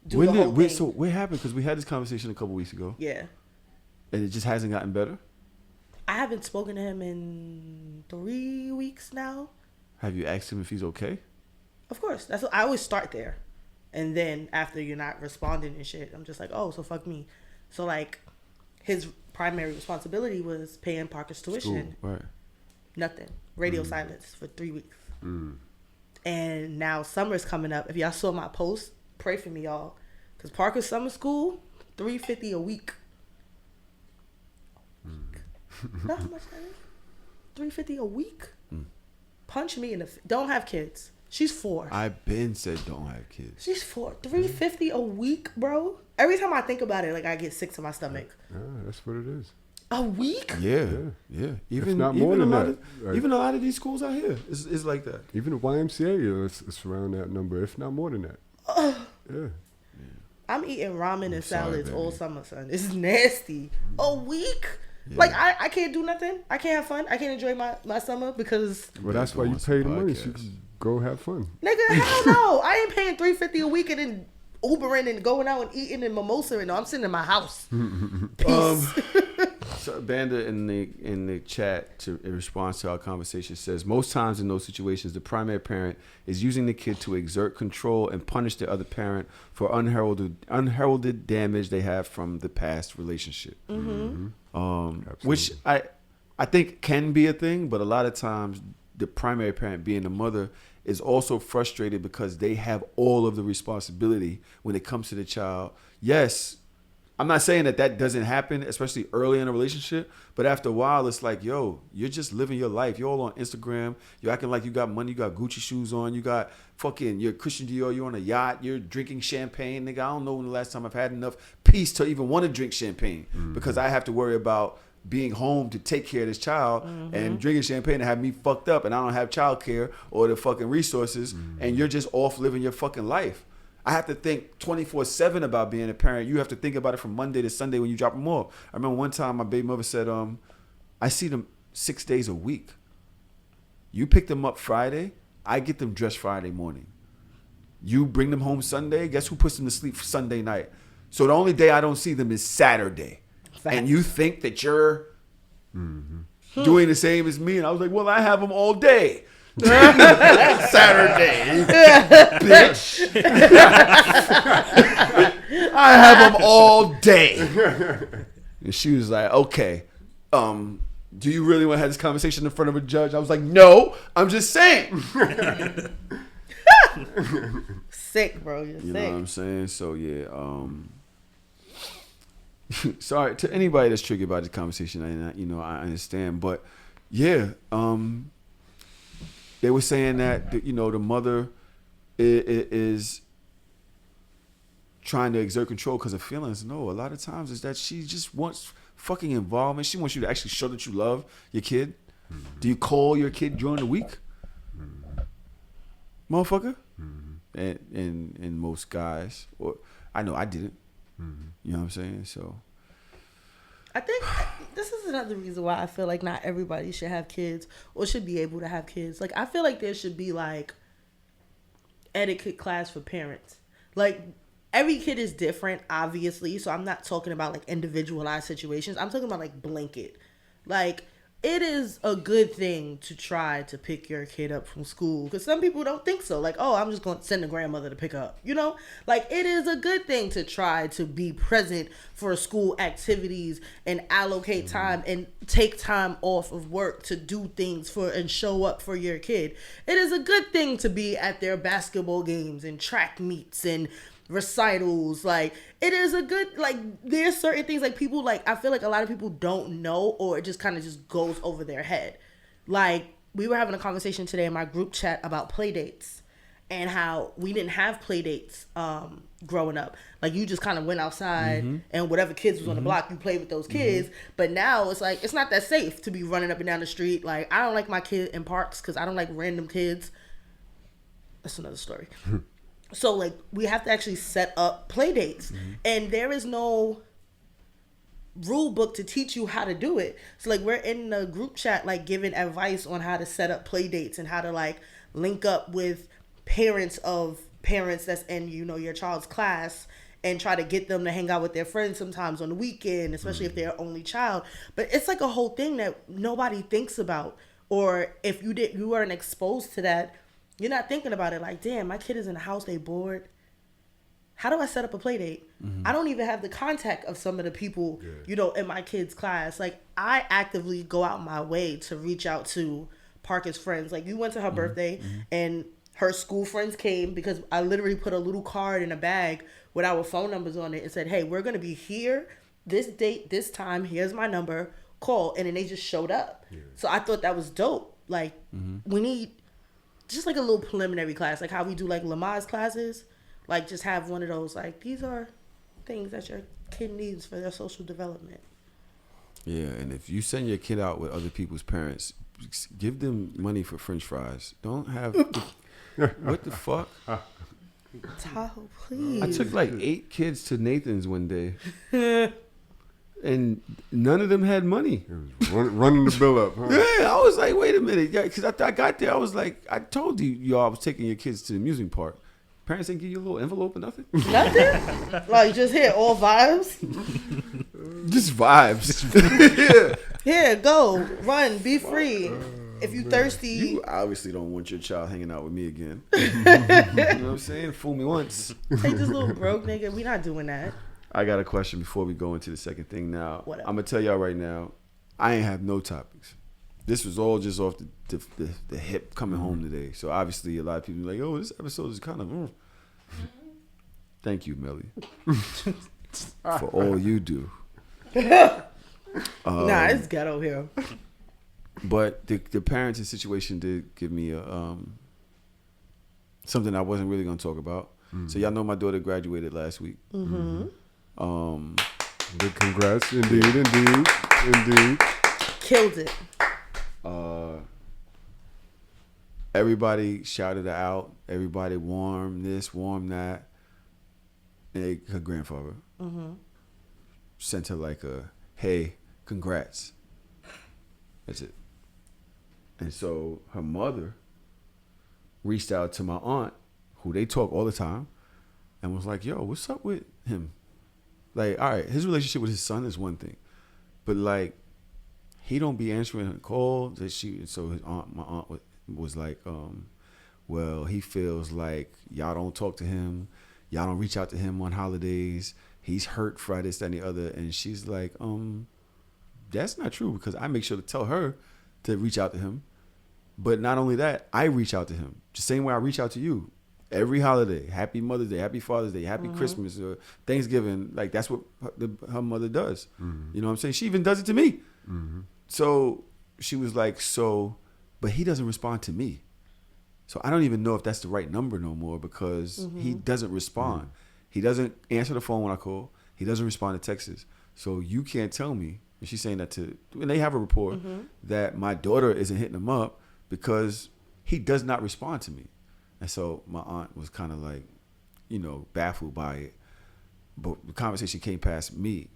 do When the did whole thing. so what happened? Because we had this conversation a couple weeks ago, Yeah, and it just hasn't gotten better. I haven't spoken to him in 3 weeks now. Have you asked him if he's okay? Of course, that's what I always start there, and then after you're not responding and shit, I'm just like, oh, so fuck me. So like, his primary responsibility was paying Parker's tuition. School, right. Nothing. Radio silence for 3 weeks. And now summer's coming up. If y'all saw my post, pray for me, y'all, because Parker's summer school, $350 a week. Know how much that is? $350 a week. Punch me in the. Don't have kids. She's 4. I've been said don't have kids. She's 4. $350 a week, bro. Every time I think about it, like, I get sick to my stomach. Yeah, that's what it is. A week? Yeah. Even not more than a lot that. of, Like- even a lot of these schools out here is like that. Even the YMCA, it's around that number, if not more than that. Yeah. I'm eating ramen and sorry, salads all baby. summer, son. It's nasty. A week? Yeah. Like, I can't do nothing. I can't have fun. I can't enjoy my summer because, Well, that's why go you on some pay the money so you podcasts. can go have fun. nigga, hell no. I ain't paying $350 a week and then Ubering and going out and eating and mimosa. And no, I'm sitting in my house. Peace. So Banda in the chat in response to our conversation says most times in those situations the primary parent is using the kid to exert control and punish the other parent for unheralded damage they have from the past relationship. Which I think can be a thing, but a lot of times the primary parent, being the mother, is also frustrated because they have all of the responsibility when it comes to the child. Yes, I'm not saying that doesn't happen, especially early in a relationship, but after a while, it's like, yo, you're just living your life. You're all on Instagram. You're acting like you got money. You got Gucci shoes on. You got fucking, you're Christian Dior. You're on a yacht. You're drinking champagne. Nigga, I don't know when the last time I've had enough peace to even want to drink champagne because I have to worry about being home to take care of this child and drinking champagne and have me fucked up and I don't have childcare or the fucking resources and you're just off living your fucking life. I have to think 24/7 about being a parent. You have to think about it from Monday to Sunday when you drop them off. I remember one time my baby mother said, I see them 6 days a week. You pick them up Friday, I get them dressed Friday morning. You bring them home Sunday, guess who puts them to sleep Sunday night? So the only day I don't see them is Saturday. And you think that you're doing the same as me? And I was like, well, I have them all day. Saturday, bitch. I have them all day. And she was like, okay, do you really want to have this conversation in front of a judge? I was like, no, I'm just saying. Sick, bro. You're You sick. know what I'm saying? So yeah, sorry to anybody that's triggered by this conversation. I understand, but yeah, they were saying that the mother is trying to exert control because of feelings. No, a lot of times is that she just wants fucking involvement. She wants you to actually show that you love your kid. Do you call your kid during the week, motherfucker? And most guys, or I know I didn't. You know what I'm saying? So I think this is another reason why I feel like not everybody should have kids or should be able to have kids. Like, I feel like there should be, like, etiquette class for parents. Like, every kid is different, obviously, so I'm not talking about, like, individualized situations. I'm talking about, like, blanket. Like, it is a good thing to try to pick your kid up from school because some people don't think so. Like, oh, I'm just going to send a grandmother to pick up, you know? Like, it is a good thing to try to be present for school activities and allocate time and take time off of work to do things for and show up for your kid. It is a good thing to be at their basketball games and track meets and recitals. Like, it is a good, like, there's certain things like people, like, I feel like a lot of people don't know, or it just kind of just goes over their head. Like, we were having a conversation today in my group chat about play dates and how we didn't have play dates growing up. Like, you just kind of went outside and whatever kids was on the block, you played with those kids. But now it's like, it's not that safe to be running up and down the street. Like, I don't like my kid in parks because I don't like random kids. That's another story. So, like, we have to actually set up play dates. And there is no rule book to teach you how to do it. So, like, we're in the group chat, like, giving advice on how to set up play dates and how to, like, link up with parents that's in, you know, your child's class and try to get them to hang out with their friends sometimes on the weekend, especially if they're an only child. But it's, like, a whole thing that nobody thinks about. Or if you weren't exposed to that, you're not thinking about it like, damn, my kid is in the house, they bored. How do I set up a play date? I don't even have the contact of some of the people, you know, in my kid's class. Like, I actively go out my way to reach out to Parker's friends. Like, you went to her birthday and her school friends came because I literally put a little card in a bag with our phone numbers on it and said, hey, we're going to be here this date, this time. Here's my number. Call. And then they just showed up. So I thought that was dope. Like, we need just like a little preliminary class, like how we do like Lamaze classes. Like, just have one of those, like, these are things that your kid needs for their social development. Yeah, and if you send your kid out with other people's parents, give them money for French fries. Don't have what the fuck? Tahoe, please. I took like 8 kids to Nathan's one day. And none of them had money. It was running the bill up, huh? Yeah, I was like, wait a minute. Yeah, because I got there, I was like, I told you I was taking your kids to the amusement park. Parents didn't give you a little envelope or nothing? Nothing? Like, just here, all vibes? Just vibes. Here, go, run, be free. If you thirsty. You obviously don't want your child hanging out with me again. You know what I'm saying? Fool me once. Take this little broke nigga. We not doing that. I got a question before we go into the second thing now. Whatever. I'm going to tell y'all right now, I ain't have no topics. This was all just off the hip coming home today. So obviously a lot of people are like, oh, this episode is kind of... Thank you, Melly, for all you do. Nah, it's ghetto here. But the parenting situation did give me something I wasn't really going to talk about. So y'all know my daughter graduated last week. Big congrats, indeed. Killed it. Everybody shouted her out. Everybody warm this, warm that. And her grandfather sent her like a, hey, congrats. That's it. And so her mother reached out to my aunt, who they talk all the time, and was like, yo, what's up with him? Like, all right, his relationship with his son is one thing, but like, he don't be answering her calls. So my aunt was like, well, he feels like y'all don't talk to him, y'all don't reach out to him on holidays. He's hurt for this, that, and the other. And she's like, that's not true, because I make sure to tell her to reach out to him. But not only that, I reach out to him the same way I reach out to you. Every holiday, happy Mother's Day, happy Father's Day, happy Christmas, or Thanksgiving. Like, that's what her mother does. You know what I'm saying? She even does it to me. So she was like, but he doesn't respond to me. So I don't even know if that's the right number no more, because he doesn't respond. He doesn't answer the phone when I call. He doesn't respond to texts. So you can't tell me, and she's saying that and they have a report, that my daughter isn't hitting him up because he does not respond to me. And so my aunt was kind of like, baffled by it. But the conversation came past me.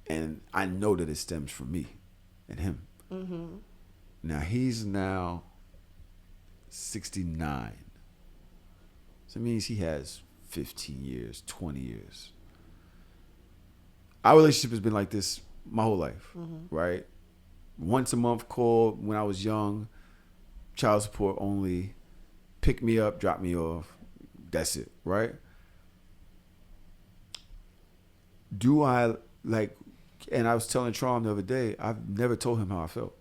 And I know that it stems from me and him. Mm-hmm. Now, he's now 69. So it means he has 15 years, 20 years. Our relationship has been like this my whole life, right? Once a month call when I was young, child support only, pick me up, drop me off. That's it, right? Do I, like, and I was telling Tron the other day, I've never told him how I felt.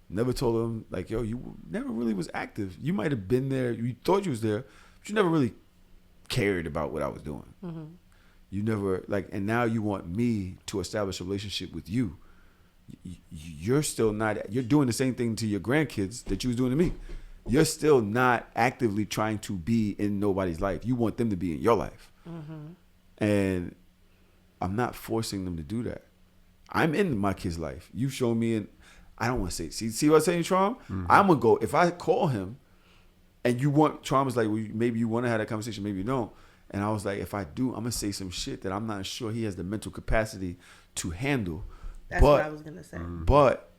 Never told him, like, yo, you never really was active. You might have been there, you thought you was there, but you never really cared about what I was doing. Mm-hmm. You never, like, and now you want me to establish a relationship with you. You're still not, you're doing the same thing to your grandkids that you was doing to me. You're still not actively trying to be in nobody's life. You want them to be in your life. Mm-hmm. And I'm not forcing them to do that. I'm in my kid's life. You've shown me, and I don't want to say, see what I'm saying, Traum? Mm-hmm. I'm going to go, if I call him and you want, Traum is like, well, maybe you want to have that conversation, maybe you don't. And I was like, if I do, I'm going to say some shit that I'm not sure he has the mental capacity to handle. That's what I was going to say. But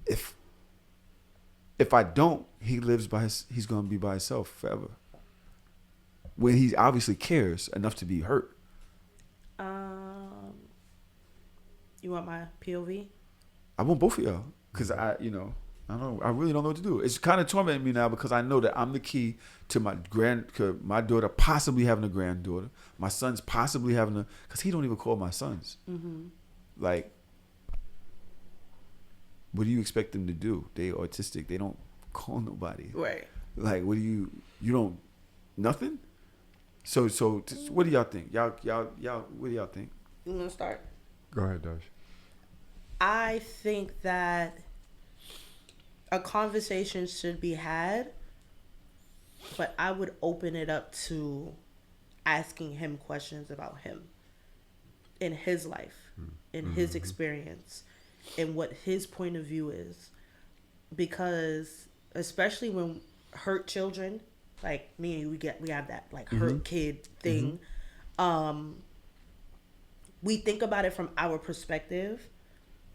if I don't, he lives by he's going to be by himself forever. When he obviously cares enough to be hurt. You want my POV? I want both of y'all. Because I really don't know what to do. It's kind of tormenting me now because I know that I'm the key to my daughter possibly having a granddaughter. My son's possibly having because he don't even call my sons. Mm-hmm. Like, what do you expect them to do? They autistic. They don't call nobody. Right. Like, what do you don't, nothing? So what do y'all think? Y'all, what do y'all think? You want to start? Go ahead, Dash. I think that a conversation should be had, but I would open it up to asking him questions about him in his life, in his experience, and what his point of view is. Because especially when hurt children, like me and you, we have that like hurt kid thing. We think about it from our perspective,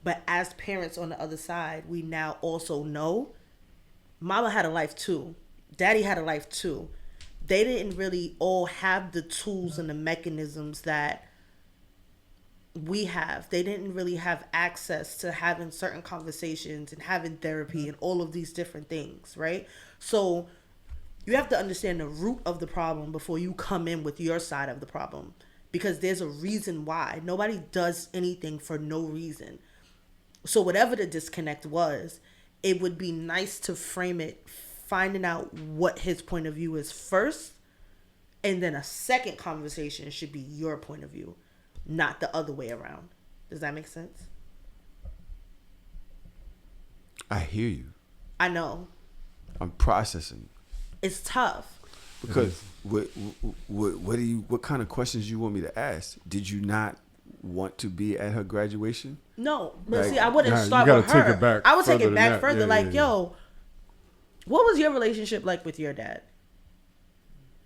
but as parents on the other side, we now also know mama had a life too. Daddy had a life too. They didn't really all have the tools and the mechanisms that we have. They didn't really have access to having certain conversations and having therapy and all of these different things, right? So you have to understand the root of the problem before you come in with your side of the problem, because there's a reason why. Nobody does anything for no reason. So whatever the disconnect was, it would be nice to frame it, finding out what his point of view is first, and then a second conversation should be your point of view, not the other way around. Does that make sense? I hear you. I know. I'm processing. It's tough. Because what kind of questions you want me to ask? Did you not want to be at her graduation? No, but like, see, I wouldn't start with her. Take it back I would take it back that. further. Yeah, yo, what was your relationship like with your dad?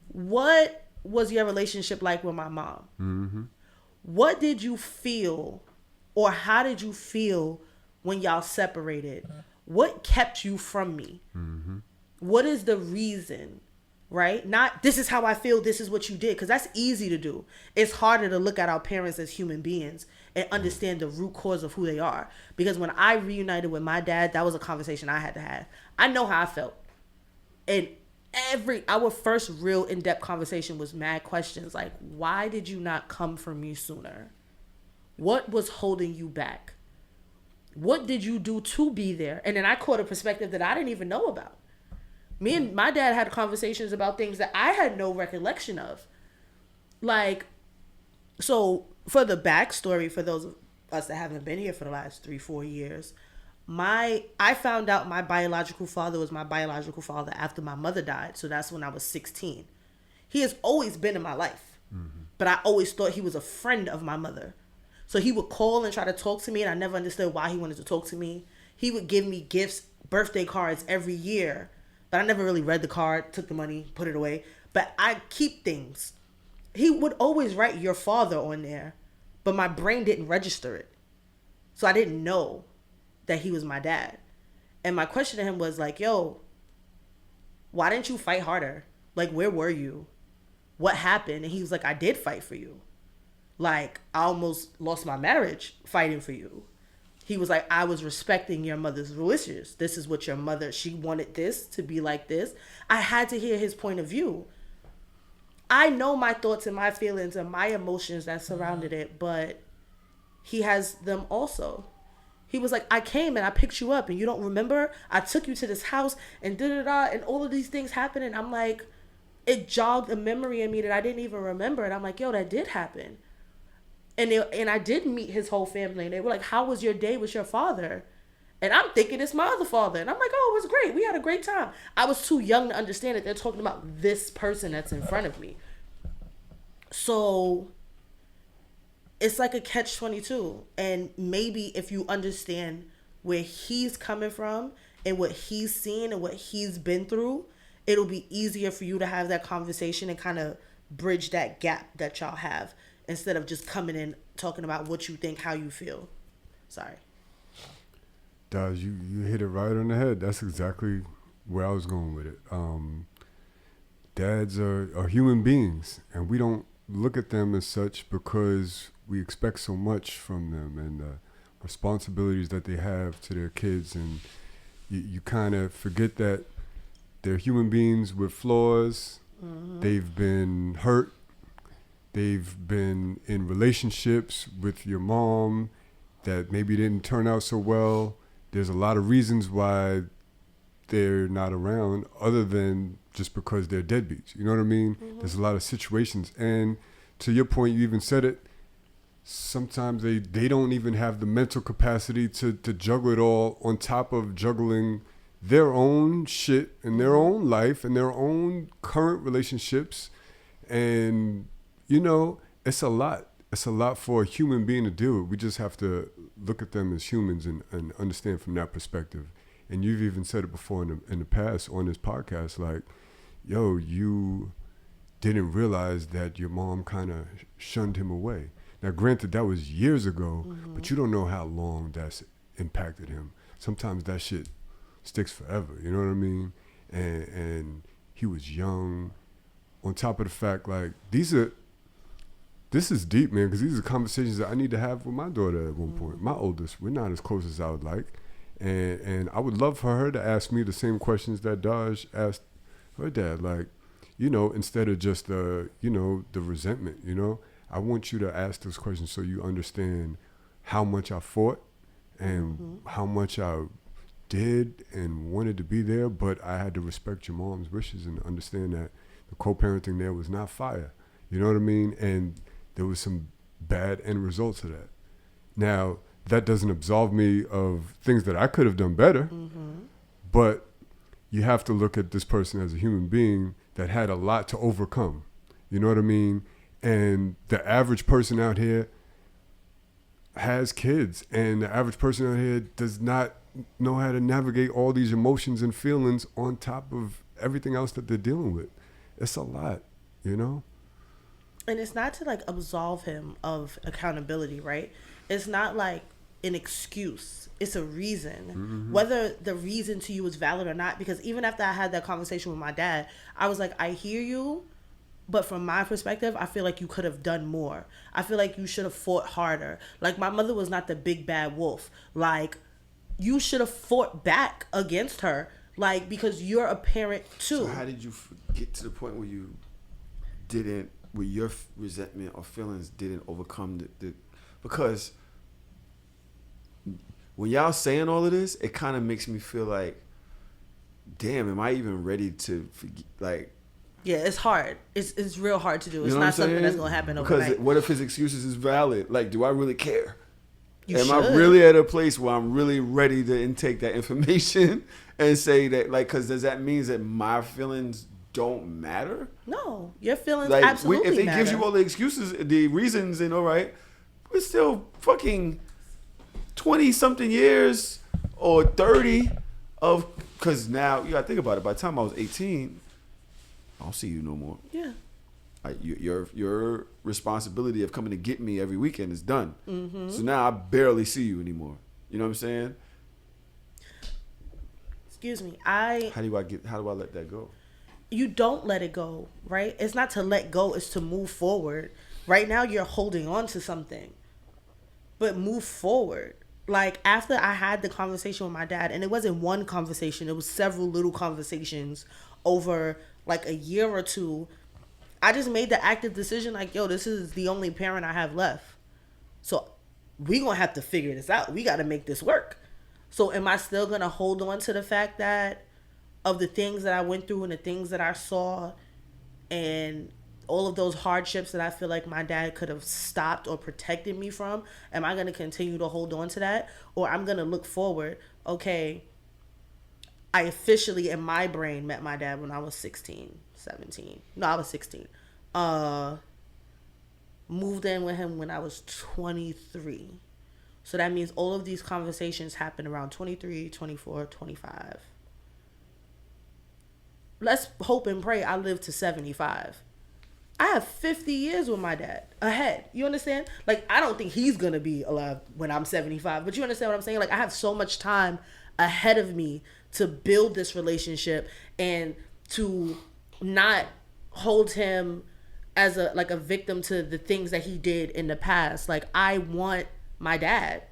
What was your relationship like with my mom? Mm-hmm. What did you feel, or how did you feel when y'all separated? What kept you from me? Mm-hmm. What is the reason? Right? Not, this is how I feel, this is what you did. Because that's easy to do. It's harder to look at our parents as human beings and understand the root cause of who they are. Because when I reunited with my dad, that was a conversation I had to have. I know how I felt. And our first real in-depth conversation was mad questions. Like, why did you not come for me sooner? What was holding you back? What did you do to be there? And then I caught a perspective that I didn't even know about. Me and my dad had conversations about things that I had no recollection of. Like, so for the backstory, for those of us that haven't been here for the last 3-4 years, I found out my biological father was my biological father after my mother died. So that's when I was 16. He has always been in my life, but I always thought he was a friend of my mother. So he would call and try to talk to me, and I never understood why he wanted to talk to me. He would give me gifts, birthday cards every year. But I never really read the card, took the money, put it away. But I keep things. He would always write your father on there, but my brain didn't register it. So I didn't know that he was my dad. And my question to him was like, yo, why didn't you fight harder? Like, where were you? What happened? And he was like, I did fight for you. Like, I almost lost my marriage fighting for you. He was like, I was respecting your mother's wishes. This is what your mother, she wanted this to be like this. I had to hear his point of view. I know my thoughts and my feelings and my emotions that surrounded it, but he has them also. He was like, I came and I picked you up and you don't remember? I took you to this house and da-da-da and all of these things happened. And I'm like, it jogged a memory in me that I didn't even remember. And I'm like, yo, that did happen. And I did meet his whole family. And they were like, how was your day with your father? And I'm thinking it's my other father. And I'm like, oh, it was great. We had a great time. I was too young to understand that they're talking about this person that's in front of me. So it's like a catch-22. And maybe if you understand where he's coming from and what he's seen and what he's been through, it'll be easier for you to have that conversation and kind of bridge that gap that y'all have instead of just coming in talking about what you think, how you feel. Sorry. Daz, you hit it right on the head. That's exactly where I was going with it. Dads are human beings, and we don't look at them as such because we expect so much from them and the responsibilities that they have to their kids, and you kind of forget that they're human beings with flaws. Mm-hmm. They've been hurt. They've been in relationships with your mom that maybe didn't turn out so well. There's a lot of reasons why they're not around other than just because they're deadbeats. You know what I mean? Mm-hmm. There's a lot of situations. And to your point, you even said it, sometimes they don't even have the mental capacity to juggle it all on top of juggling their own shit and their own life and their own current relationships. And, you know, it's a lot. It's a lot for a human being to deal with. We just have to look at them as humans and understand from that perspective. And you've even said it before in the past on this podcast, like, yo, you didn't realize that your mom kind of shunned him away. Now, granted, that was years ago, mm-hmm. but you don't know how long that's impacted him. Sometimes that shit sticks forever, you know what I mean? And he was young. On top of the fact, like, this is deep, man, because these are conversations that I need to have with my daughter at one point. My oldest, we're not as close as I would like. And I would love for her to ask me the same questions that Daj asked her dad. Like, you know, instead of just the resentment, you know, I want you to ask those questions so you understand how much I fought and how much I did and wanted to be there, but I had to respect your mom's wishes and understand that the co-parenting there was not fire. You know what I mean? And there was some bad end results of that. Now, that doesn't absolve me of things that I could have done better, but you have to look at this person as a human being that had a lot to overcome. You know what I mean? And the average person out here has kids, and the average person out here does not know how to navigate all these emotions and feelings on top of everything else that they're dealing with. It's a lot, you know? And it's not to like absolve him of accountability, right? It's not like an excuse. It's a reason. Whether the reason to you is valid or not, because even after I had that conversation with my dad, I was like, I hear you, but from my perspective, I feel like you could have done more. I feel like you should have fought harder. Like, my mother was not the big bad wolf. Like, you should have fought back against her, like, because you're a parent too. So how did you get to the point where you didn't, where your resentment or feelings didn't overcome the because when y'all saying all of this, it kind of makes me feel like, damn, am I even ready to forget, like, yeah, it's hard. It's real hard to do. It's not something that's gonna happen overnight. Because what if his excuses is valid? Like, do I really care? Am I really at a place where I'm really ready to intake that information and say that, like, because does that mean that my feelings don't matter? No, your feelings like, absolutely if they matter. gives you all the excuses, the reasons, and all right, we're still fucking 20-something years or 30 of, because now, you gotta think about it, by the time I was 18, I don't see you no more. Yeah. Your responsibility of coming to get me every weekend is done. So now I barely see you anymore. You know what I'm saying? Excuse me. How do I let that go? You don't let it go, right? It's not to let go, it's to move forward. Right now you're holding on to something. But move forward. Like, after I had the conversation with my dad, and it wasn't one conversation, it was several little conversations over like a year or two, I just made the active decision, like, yo, this is the only parent I have left. So we gonna have to figure this out. We gotta make this work. So am I still gonna hold on to the fact that of the things that I went through and the things that I saw and all of those hardships that I feel like my dad could have stopped or protected me from? Am I gonna continue to hold on to that? Or I'm gonna look forward, okay, I officially in my brain met my dad when I was 16, 17. No, I was 16. Moved in with him when I was 23. So that means all of these conversations happened around 23, 24, 25. Let's hope and pray I live to 75. I have 50 years with my dad ahead. You understand? Like, I don't think he's going to be alive when I'm 75. But you understand what I'm saying? Like, I have so much time ahead of me to build this relationship and to not hold him as a victim to the things that he did in the past. Like, I want my dad.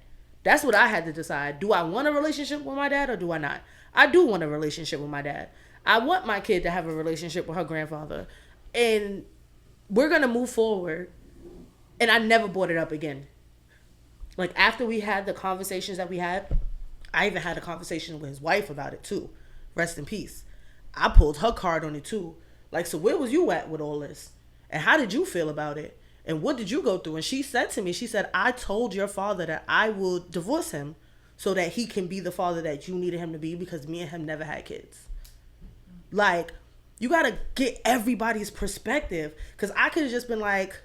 That's what I had to decide. Do I want a relationship with my dad or do I not? I do want a relationship with my dad. I want my kid to have a relationship with her grandfather. And we're going to move forward. And I never brought it up again. Like, after we had the conversations that we had, I even had a conversation with his wife about it too. Rest in peace. I pulled her card on it too. Like, so where was you at with all this? And how did you feel about it? And what did you go through? And she said to me, she said, I told your father that I will divorce him so that he can be the father that you needed him to be, because me and him never had kids. Like, you got to get everybody's perspective. Because I could have just been like,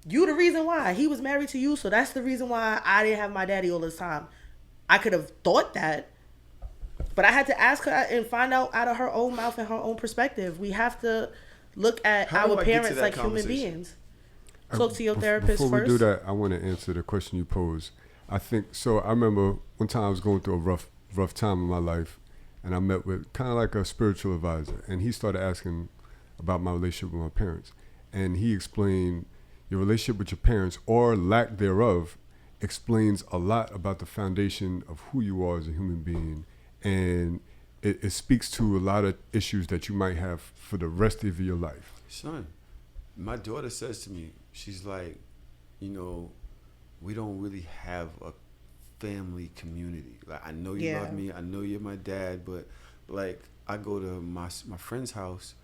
you the reason why. He was married to you, so that's the reason why I didn't have my daddy all this time. I could have thought that. But I had to ask her and find out of her own mouth and her own perspective. We have to look at our parents like human beings. Talk to your therapist first. Before we do that, I want to answer the question you posed. I think, so I remember one time I was going through a rough time in my life, and I met with kind of like a spiritual advisor, and he started asking about my relationship with my parents. And he explained your relationship with your parents, or lack thereof, explains a lot about the foundation of who you are as a human being. And it speaks to a lot of issues that you might have for the rest of your life. Son, my daughter says to me, she's like, you know, we don't really have a family community. Like, I know you love me, I know you're my dad, but like, I go to my friend's house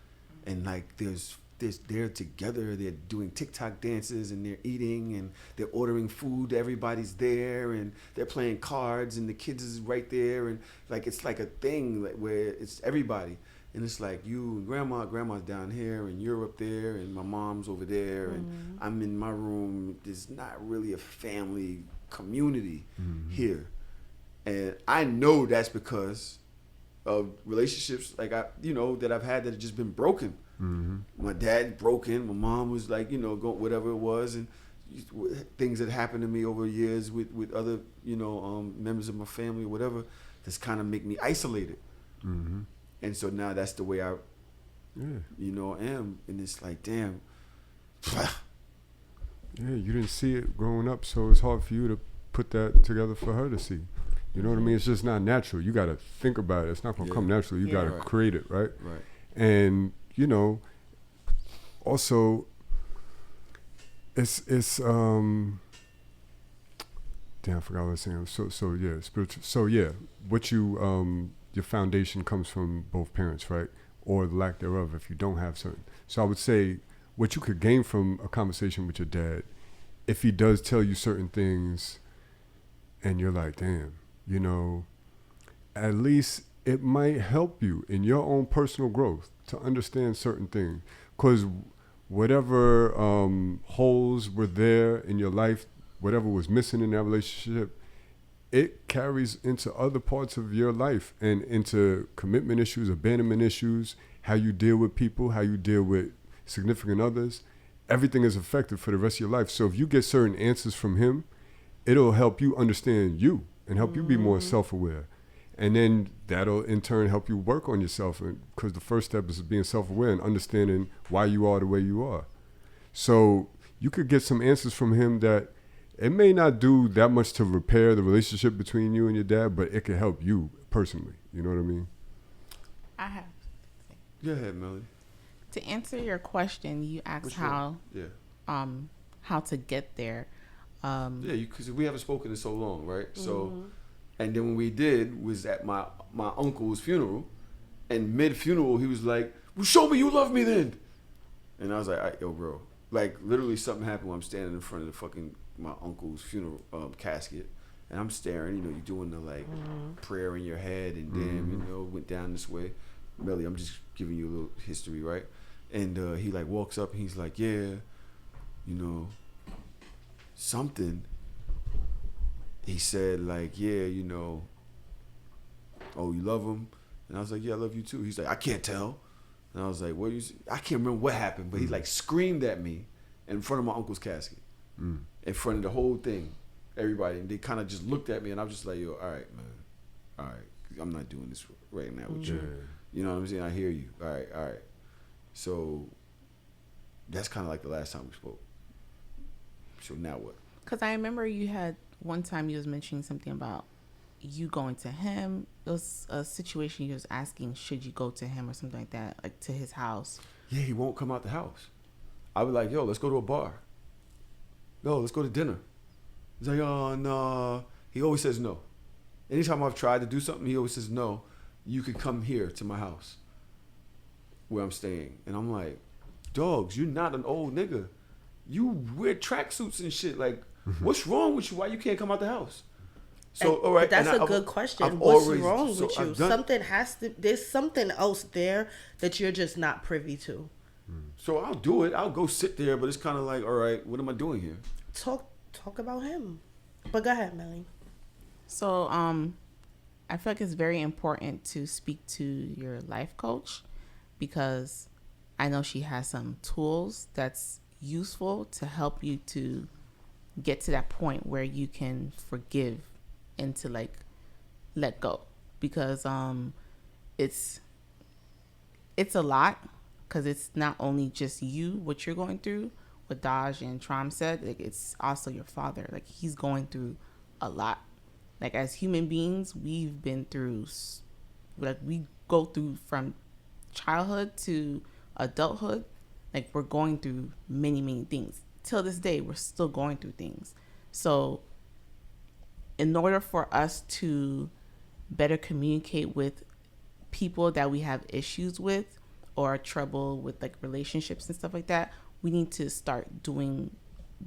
and like they're together, they're doing TikTok dances and they're eating and they're ordering food, everybody's there and they're playing cards and the kids is right there, and like, it's like a thing like where it's everybody. And it's like you and grandma's down here and you're up there and my mom's over there and I'm in my room. There's not really a family community here. And I know that's because of relationships like that I've had that have just been broken. My dad broken, my mom was like, whatever it was, and things that happened to me over years with other, members of my family or whatever, that's kind of make me isolated. And so now that's the way I, am. And it's like, damn. Yeah, you didn't see it growing up, so it's hard for you to put that together for her to see. You know what I mean? It's just not natural. You got to think about it. It's not going to come naturally. You got to create it, right? Right. And, also, it's damn, I forgot what I was saying. So yeah, spiritual. So yeah, what you, your foundation comes from both parents, right? Or the lack thereof if you don't have certain. So I would say what you could gain from a conversation with your dad, if he does tell you certain things and you're like, damn, at least it might help you in your own personal growth to understand certain things. Because whatever holes were there in your life, whatever was missing in that relationship, it carries into other parts of your life and into commitment issues, abandonment issues, how you deal with people, how you deal with significant others, everything is affected for the rest of your life. So if you get certain answers from him, it'll help you understand you and help you be more self-aware. And then that'll in turn help you work on yourself, because the first step is being self-aware and understanding why you are the way you are. So you could get some answers from him that it may not do that much to repair the relationship between you and your dad, but it can help you personally. You know what I mean? I have. Go ahead, Melly. To answer your question, you asked Which how one? how to get there. Yeah, because we haven't spoken in so long, right? So, and then when we did was at my uncle's funeral, and mid-funeral he was like, "Well, show me you love me then," and I was like, all right, "Yo, bro," like literally something happened when I'm standing in front of the fucking my uncle's funeral casket, and I'm staring. You know, you're doing the like prayer in your head, and then you know went down this way. Melly, I'm just giving you a little history, right? And he like walks up and he's like, "Yeah, you know." Something he said like, yeah, you know, oh, you love him? And I was like, yeah, I love you too. He's like, I can't tell. And I was like, what? I can't remember what happened, but he like screamed at me in front of my uncle's casket, in front of the whole thing, everybody, and they kind of just looked at me, and I was just like, yo, all right, man, all right, I'm not doing this right now with you. You know what I'm saying? I hear you. All right. So that's kind of like the last time we spoke. So now what? Because I remember you had one time you was mentioning something about you going to him. It was a situation you was asking, should you go to him or something like that, like to his house. Yeah, he won't come out the house. I was like, yo, let's go to a bar. Yo, let's go to dinner. He's like, oh, no. He always says no. Anytime I've tried to do something, he always says no. You could come here to my house where I'm staying. And I'm like, dogs, you're not an old nigga. You wear tracksuits and shit. Like, what's wrong with you? Why you can't come out the house? So, all right. But that's a good question. What's wrong with you? There's something else there that you're just not privy to. So I'll do it. I'll go sit there, but it's kind of like, all right, what am I doing here? Talk about him. But go ahead, Melly. So, I feel like it's very important to speak to your life coach, because I know she has some tools that's useful to help you to get to that point where you can forgive and to like let go, because it's a lot, because it's not only just you what you're going through, what Daj and Trom said, like it's also your father. Like he's going through a lot. Like as human beings, we've been through, like we go through from childhood to adulthood. Like we're going through many, many things. Till this day, we're still going through things. So in order for us to better communicate with people that we have issues with or trouble with like relationships and stuff like that, we need to start using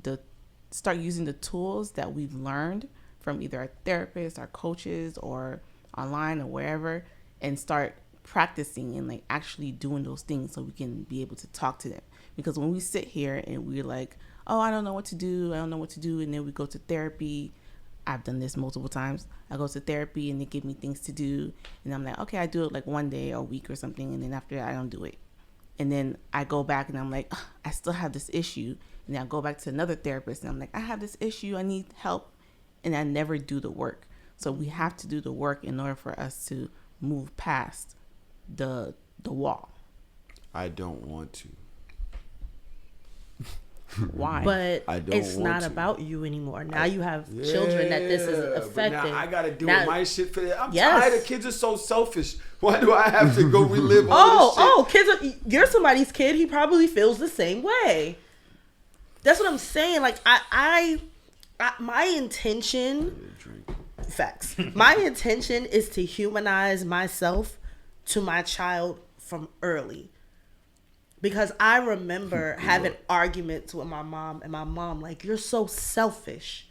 the tools that we've learned from either our therapists, our coaches, or online or wherever, and start practicing and like actually doing those things so we can be able to talk to them. Because when we sit here and we're like, oh, I don't know what to do, and then we go to therapy. I've done this multiple times. I go to therapy and they give me things to do, and I'm like, okay, I do it like one day or a week or something, and then after that I don't do it. And then I go back and I'm like, I still have this issue, and then I go back to another therapist and I'm like, I have this issue, I need help, and I never do the work. So we have to do the work in order for us to move past the wall. I don't want to. Why? But it's not about you anymore. Now you have children that this is affecting. But now I gotta deal with my shit for that. I'm tired of kids are so selfish. Why do I have to go relive all this shit? You're somebody's kid. He probably feels the same way. That's what I'm saying. Like I my intention. Facts. My intention is to humanize myself to my child from early. Because I remember having arguments with my mom, and my mom like, you're so selfish.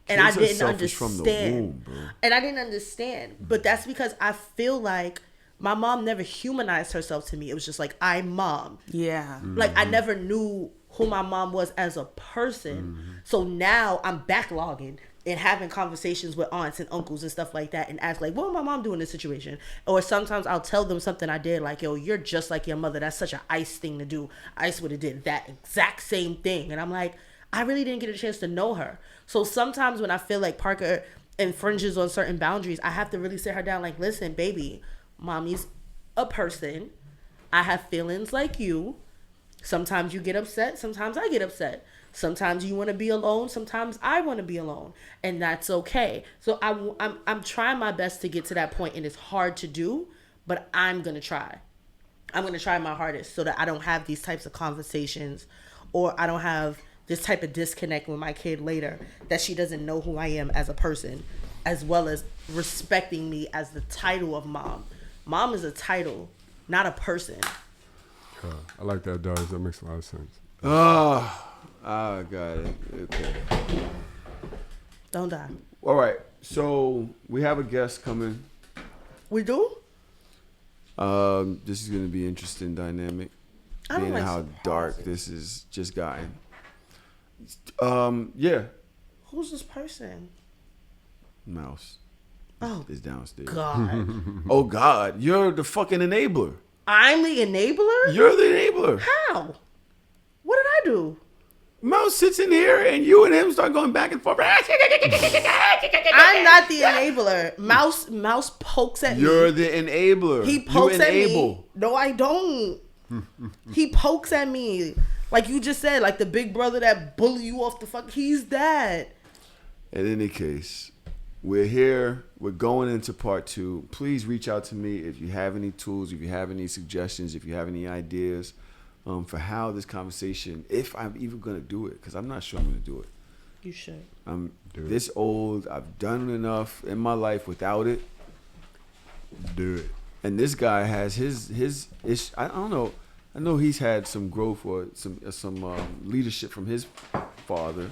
And I didn't understand. From the womb, bro. And I didn't understand. But that's because I feel like my mom never humanized herself to me. It was just like, I'm mom. Yeah. Like I never knew who my mom was as a person. So now I'm backlogging and having conversations with aunts and uncles and stuff like that and ask like, what would my mom do in this situation? Or sometimes I'll tell them something I did, like, yo, you're just like your mother. That's such an Ice thing to do. Ice would have did that exact same thing. And I'm like, I really didn't get a chance to know her. So sometimes when I feel like Parker infringes on certain boundaries, I have to really sit her down like, listen, baby, mommy's a person. I have feelings like you. Sometimes you get upset. Sometimes I get upset. Sometimes you want to be alone. Sometimes I want to be alone, and that's okay. So I'm trying my best to get to that point, and it's hard to do, but I'm gonna try. I'm gonna try my hardest so that I don't have these types of conversations, or I don't have this type of disconnect with my kid later, that she doesn't know who I am as a person, as well as respecting me as the title of mom. Mom is a title, not a person. I like that, Darius. That makes a lot of sense. I got it. Okay. Don't die. All right. So we have a guest coming. We do? This is going to be an interesting dynamic. I don't being like how surprises. dark this is just gotten. Yeah. Who's this person? Mouse Oh, is downstairs. God. Oh, God. You're the fucking enabler. I'm the enabler? You're the enabler. How? What did I do? Mouse sits in here and you and him start going back and forth. I'm not the enabler. Mouse pokes at You're me. the enabler. He pokes you at enable. me. No, I don't. He pokes at me. Like you just said, like the big brother that bully you off the fuck. He's that. In any case, we're here. We're going into part 2. Please reach out to me if you have any tools, if you have any suggestions, if you have any ideas for how this conversation, if I'm even going to do it, because I'm not sure I'm going to do it. You should. I'm this old. I've done enough in my life without it. Do it. And this guy has his I don't know. I know he's had some growth or some leadership from his father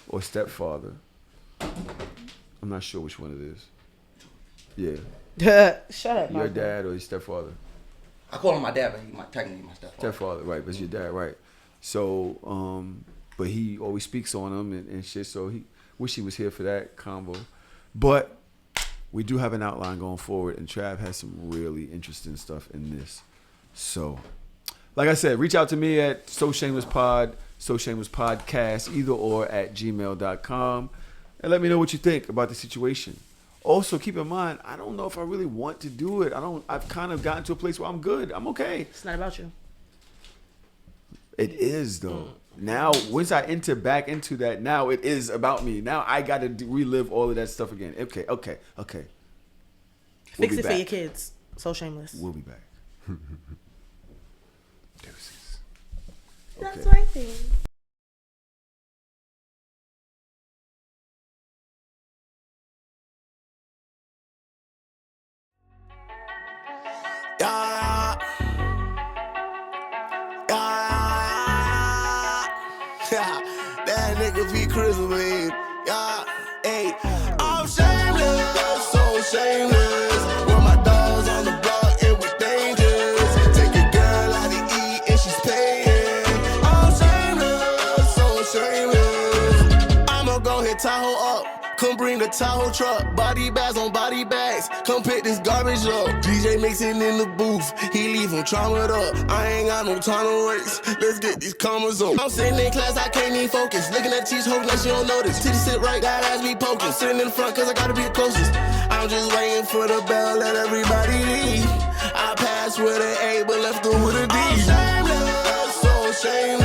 or stepfather. I'm not sure which one it is. Yeah. Shut up, Your Michael. dad or your stepfather? I call him my dad, but he's technically my stepfather. Stepfather, right. But it's your dad, right. So, but he always speaks on him and shit. So he wish he was here for that convo. But we do have an outline going forward, and Trav has some really interesting stuff in this. So, like I said, reach out to me at SoShamelessPod, SoShamelessPodcast, either or at gmail.com, and let me know what you think about the situation. Also, keep in mind, I don't know if I really want to do it. I've kind of gotten to a place where I'm good. I'm okay. It's not about you. It is, though. Now, once I enter back into that, now it is about me. Now I got to relive all of that stuff again. Okay. Fix be it for back. your kids. So shameless. We'll be back. Deuces. That's my thing. Yeah. That nigga be crispy. Yeah. Hey. I'm shameless, so shameless. With my dogs on the block, it was dangerous. Take your girl out to eat and she's paying. I'm shameless, so shameless. I'ma go hit Tahoe up. Come bring the Tahoe truck, body bags on body bags. Come pick this garbage up. DJ mixing in the booth, he leave him traumatized up. I ain't got no time to waste. Let's get these commas on. I'm sitting in class, I can't even focus. Looking at teach, hoping that she don't notice. Titty sit right, that ass be poking. I'm sitting in the front cause I gotta be the closest. I'm just waiting for the bell, let everybody leave. I passed with an A, but left her with a D. I'm shameless, so shameless.